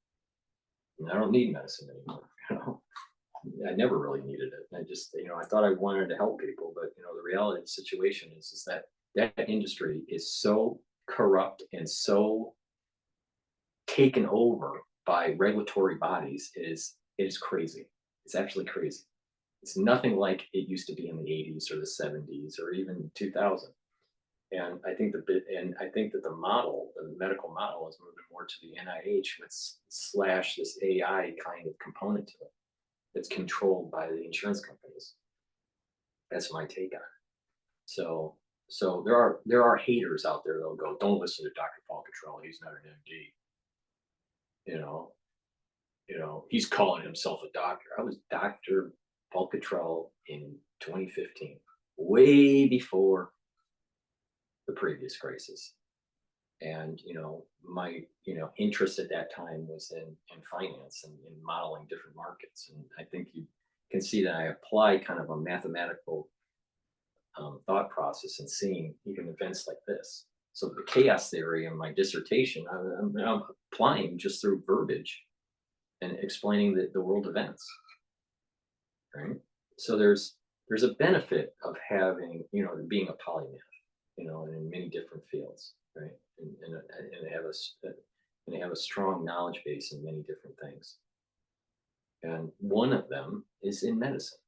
And I don't need medicine anymore. You know, I never really needed it. I just, you know, I thought I wanted to help people, but you know, the reality of the situation is that that industry is so corrupt and so taken over by regulatory bodies. It is crazy. It's actually crazy. It's nothing like it used to be in the 80s or the 70s or even 2000. And I think that the model, the medical model, is moving more to the NIH with slash this AI kind of component to it that's controlled by the insurance companies. That's my take on it. So there are haters out there that'll go, don't listen to Dr. Paul Cottrell, he's not an MD. You know, he's calling himself a doctor. I was Dr. Paul Cottrell in 2015, way before the previous crisis. And you know, my interest at that time was in finance and in modeling different markets. And I think you can see that I apply kind of a mathematical thought process and seeing even events like this. So the chaos theory in my dissertation, I'm applying just through verbiage and explaining the world events, right? So there's a benefit of having, you know, being a polymath, you know, and in many different fields, right? And have a strong knowledge base in many different things. And one of them is in medicine.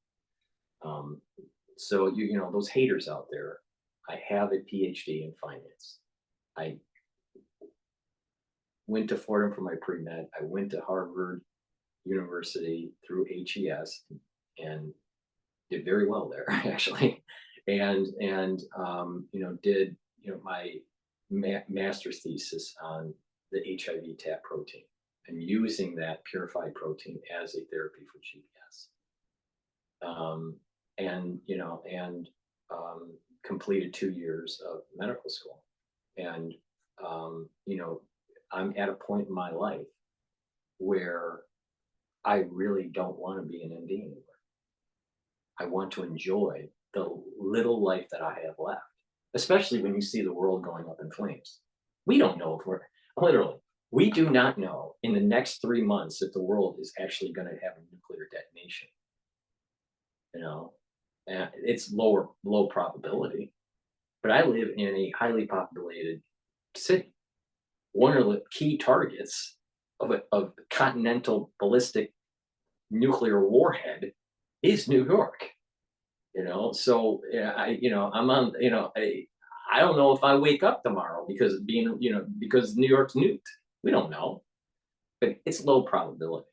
So you know, those haters out there, I have a PhD in finance. I went to Fordham for my pre-med. I went to Harvard University through HES and did very well there actually. And you know, did, you know, my master's thesis on the HIV tap protein and using that purified protein as a therapy for GBS. And you know, completed 2 years of medical school. And you know, I'm at a point in my life where I really don't want to be an MD anymore. I want to enjoy the little life that I have left, especially when you see the world going up in flames. We don't know if we do not know in the next 3 months if the world is actually going to have a nuclear detonation. You know, and it's low probability, but I live in a highly populated city. One of the key targets of a continental ballistic nuclear warhead is New York. You know, so I'm on. I don't know if I wake up tomorrow because because New York's nuked. We don't know, but it's low probability.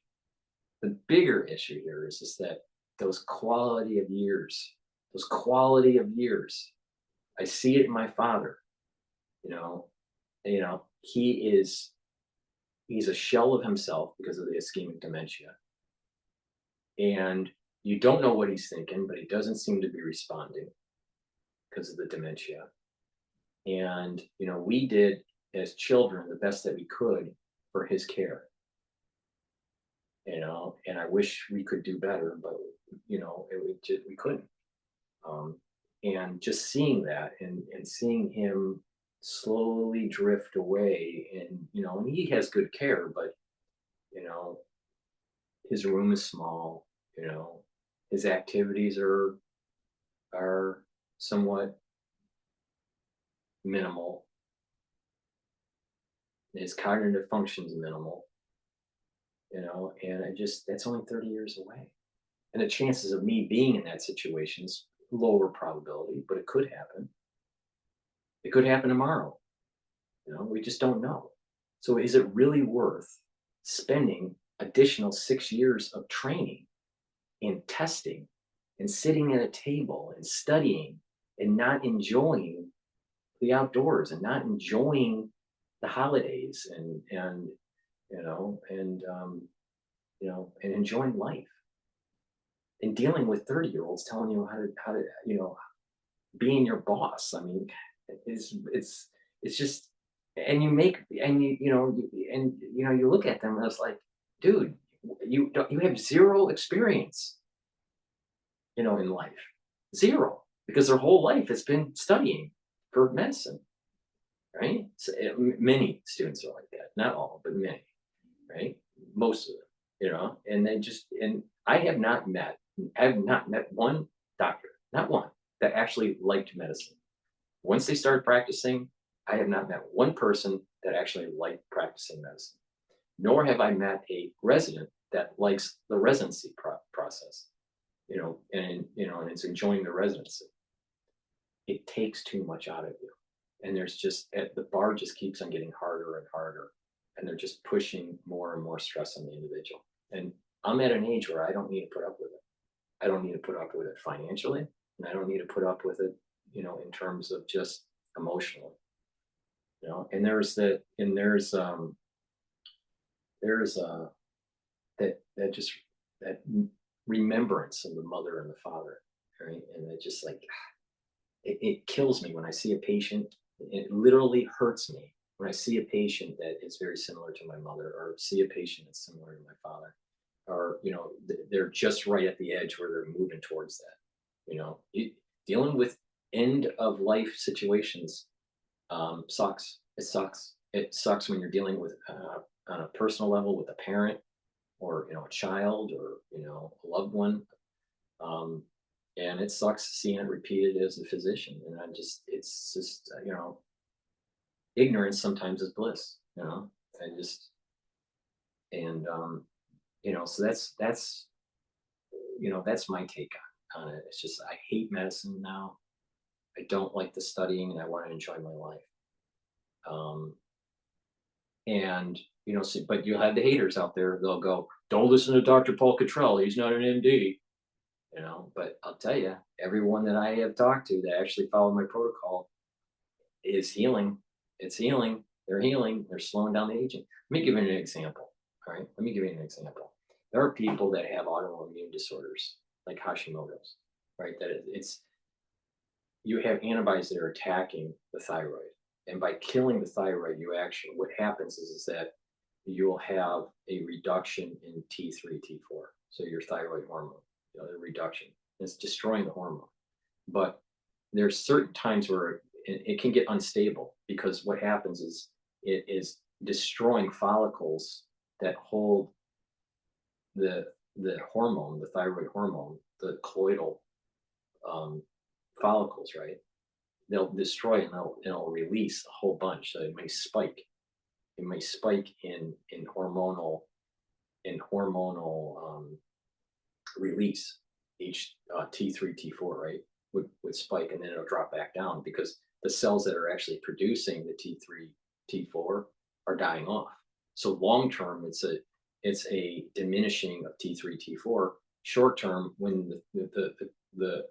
The bigger issue here is that those quality of years, I see it in my father. He's a shell of himself because of the ischemic dementia. And you don't know what he's thinking, but he doesn't seem to be responding because of the dementia. And, we did as children the best that we could for his care. And I wish we could do better, but, we couldn't. And just seeing that and seeing him slowly drift away and he has good care, but his room is small, his activities are somewhat minimal, his cognitive function's minimal, and that's only 30 years away, and the chances of me being in that situation is lower probability, but it could happen. It could happen tomorrow. We just don't know. So is it really worth spending additional 6 years of training and testing and sitting at a table and studying and not enjoying the outdoors and not enjoying the holidays and enjoying life and dealing with 30-year-olds telling you how to being your boss? I mean, it's just, and you look at them and it's like, dude, you have zero experience, in life, zero, because their whole life has been studying for medicine, right? So, many students are like that, not all, but many, right? Most of them, and I have not met one doctor, not one, that actually liked medicine. Once they started practicing, I have not met one person that actually liked practicing medicine, nor have I met a resident that likes the residency process, and it's enjoying the residency. It takes too much out of you. And the bar just keeps on getting harder and harder. And they're just pushing more and more stress on the individual. And I'm at an age where I don't need to put up with it. I don't need to put up with it financially. And I don't need to put up with it, in terms of just emotionally. And there's that remembrance of the mother and the father, right? And it just like, it kills me when I see a patient. It literally hurts me when I see a patient that is very similar to my mother, or see a patient that's similar to my father, or they're just right at the edge where they're moving towards that. Dealing with end of life situations sucks. It sucks. It sucks when you're dealing with on a personal level with a parent, or a child, or a loved one. And it sucks seeing it repeated as a physician. And it's just, ignorance sometimes is bliss, so that's my take on it. It's just, I hate medicine now. I don't like the studying, and I want to enjoy my life. But you'll have the haters out there. They'll go, don't listen to Dr. Paul Cottrell. He's not an MD. But I'll tell you, everyone that I have talked to that actually followed my protocol is healing. It's healing. They're healing. They're slowing down the aging. Let me give you an example. All right. Let me give you an example. There are people that have autoimmune disorders like Hashimoto's, right? You have antibodies that are attacking the thyroid. And by killing the thyroid, what happens is that you'll have a reduction in T3, T4. So your thyroid hormone, the reduction. It's destroying the hormone. But there's certain times where it can get unstable, because what happens is it is destroying follicles that hold the hormone, the thyroid hormone, the colloidal follicles, right? They'll destroy and it'll release a whole bunch. So it may spike. It may spike in hormonal release. Each T3, T4, right, would spike, and then it'll drop back down, because the cells that are actually producing the T3, T4 are dying off. So long term, it's a diminishing of T3, T4. Short term, when the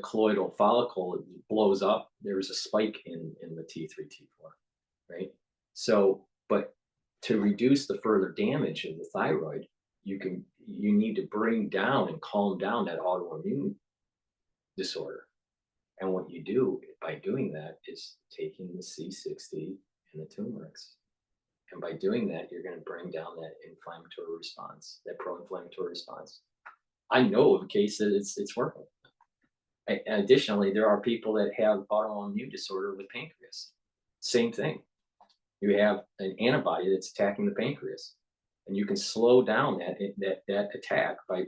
colloidal follicle blows up, there's a spike in the T3, T4, right? So, but to reduce the further damage of the thyroid, you need to bring down and calm down that autoimmune disorder. And what you do by doing that is taking the C60 and the turmerics. And by doing that, you're going to bring down that inflammatory response, that pro-inflammatory response. I know of a case that it's working. Additionally, there are people that have autoimmune disorder with pancreas. Same thing. You have an antibody that's attacking the pancreas, and you can slow down that attack by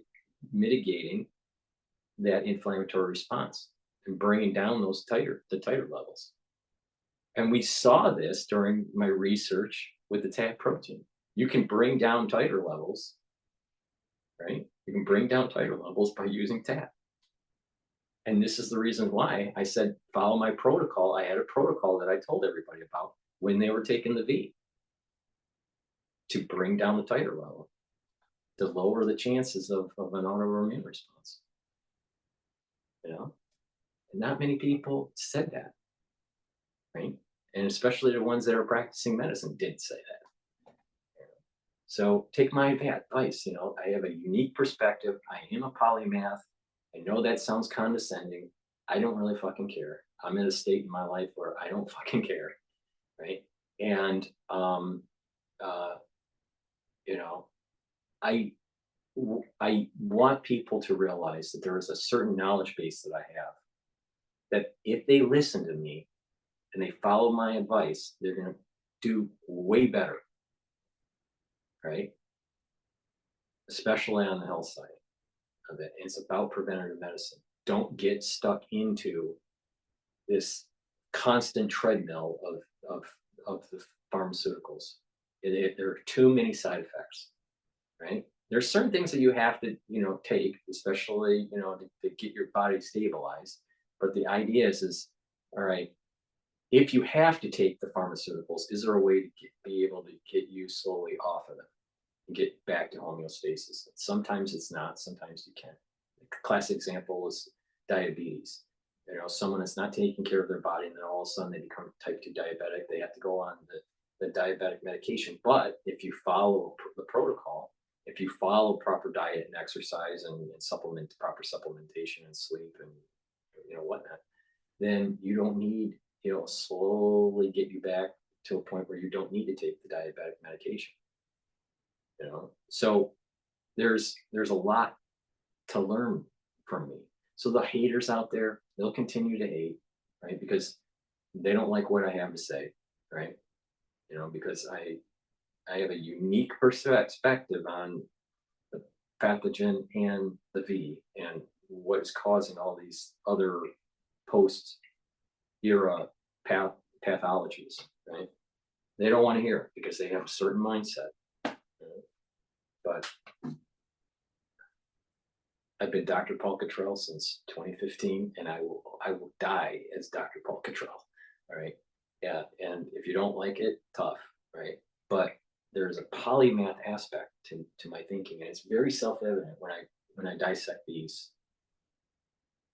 mitigating that inflammatory response and bringing down the titer levels. And we saw this during my research with the TAP protein. You can bring down titer levels, right? You can bring down titer levels by using TAP. And this is the reason why I said, follow my protocol. I had a protocol that I told everybody about when they were taking the V, to bring down the titer level, to lower the chances of an autoimmune response. And not many people said that, right? And especially the ones that are practicing medicine did say that. So take my advice. I have a unique perspective. I am a polymath. I know that sounds condescending. I don't really fucking care. I'm in a state in my life where I don't fucking care, right? And you know, I want people to realize that there is a certain knowledge base that I have, that if they listen to me and they follow my advice, they're going to do way better, right? Especially on the health side of it. It's about preventative medicine. Don't get stuck into this constant treadmill of the pharmaceuticals. There are too many side effects, right? There's certain things that you have to, take, especially, to get your body stabilized. But the idea is, all right, if you have to take the pharmaceuticals, is there a way to be able to get you slowly off of them and get back to homeostasis? Sometimes it's not, sometimes you can. A classic example is diabetes. Someone that's not taking care of their body, and then all of a sudden they become type 2 diabetic. They have to go on the diabetic medication. But if you follow the protocol, if you follow proper diet and exercise and proper supplementation and sleep and whatnot, then you don't need, slowly get you back to a point where you don't need to take the diabetic medication. So there's a lot to learn from me. So the haters out there, they'll continue to hate, right? Because they don't like what I have to say, right? Because I have a unique perspective on the pathogen and the V and what is causing all these other post-era pathologies, right? They don't want to hear it because they have a certain mindset. But I've been DrPaulCottrell since 2015, and I will die as DrPaulCottrell. All right. Yeah. And if you don't like it, tough, right? But there's a polymath aspect to my thinking, and it's very self-evident when I dissect these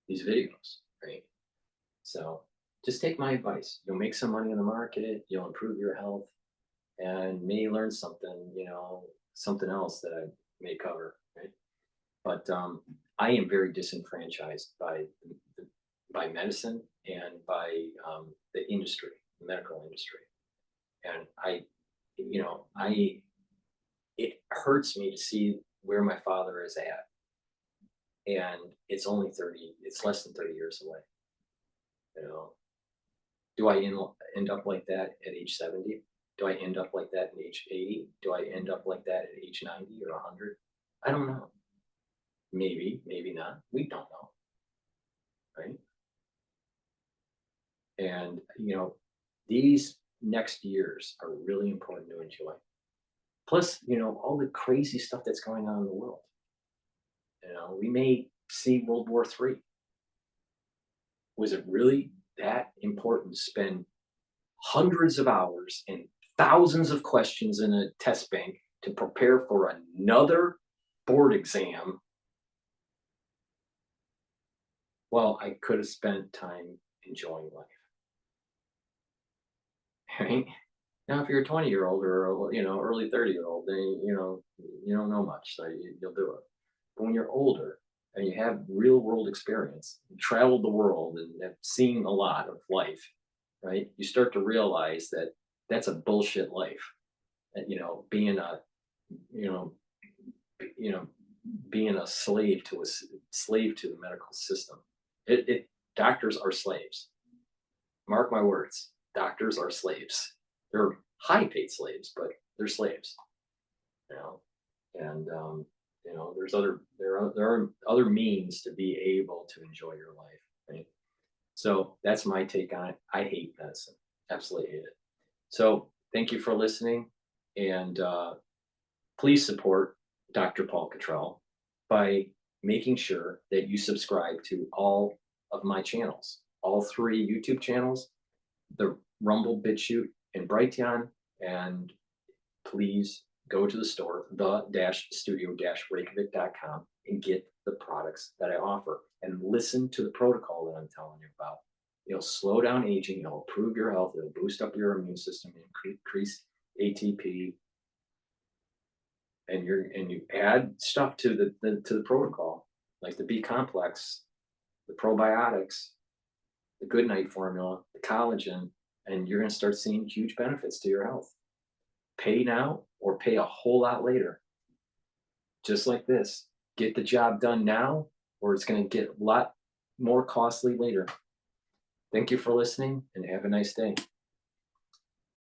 videos, right? So just take my advice. You'll make some money on the market, you'll improve your health, and may learn something, something else that I may cover, right? But I am very disenfranchised by medicine and by the industry, the medical industry. And it hurts me to see where my father is at. And it's less than 30 years away. Do I end up like that at age 70? Do I end up like that at age 80? Do I end up like that at age 90 or 100? I don't know. Maybe, maybe not. We don't know. Right? And, these next years are really important to enjoy. Plus, all the crazy stuff that's going on in the world. We may see World War III. Was it really that important to spend hundreds of hours and thousands of questions in a test bank to prepare for another board exam? Well, I could have spent time enjoying life. Right? Now, if you're a 20-year-old or early 30-year-old, then you don't know much, so you'll do it. But when you're older and you have real world experience, you traveled the world and have seen a lot of life, right? You start to realize that that's a bullshit life. And being a slave to the medical system. Doctors are slaves. Mark my words. Doctors are slaves. They're high-paid slaves, but they're slaves. And there are other means to be able to enjoy your life. Right? So that's my take on it. I hate medicine. Absolutely hate it. So thank you for listening, and please support Dr. Paul Cottrell by making sure that you subscribe to all of my channels, all 3 YouTube channels, the Rumble, Bitchute, and Brighteon, and please go to the store, the-studio-reykjavik.com, and get the products that I offer, and listen to the protocol that I'm telling you about. It'll slow down aging, it'll improve your health, it'll boost up your immune system, increase ATP, and you add stuff to the protocol, like the B complex, the probiotics, the good night formula, the collagen, and you're going to start seeing huge benefits to your health. Pay now or pay a whole lot later. Just like this. Get the job done now, or it's going to get a lot more costly later. Thank you for listening, and have a nice day.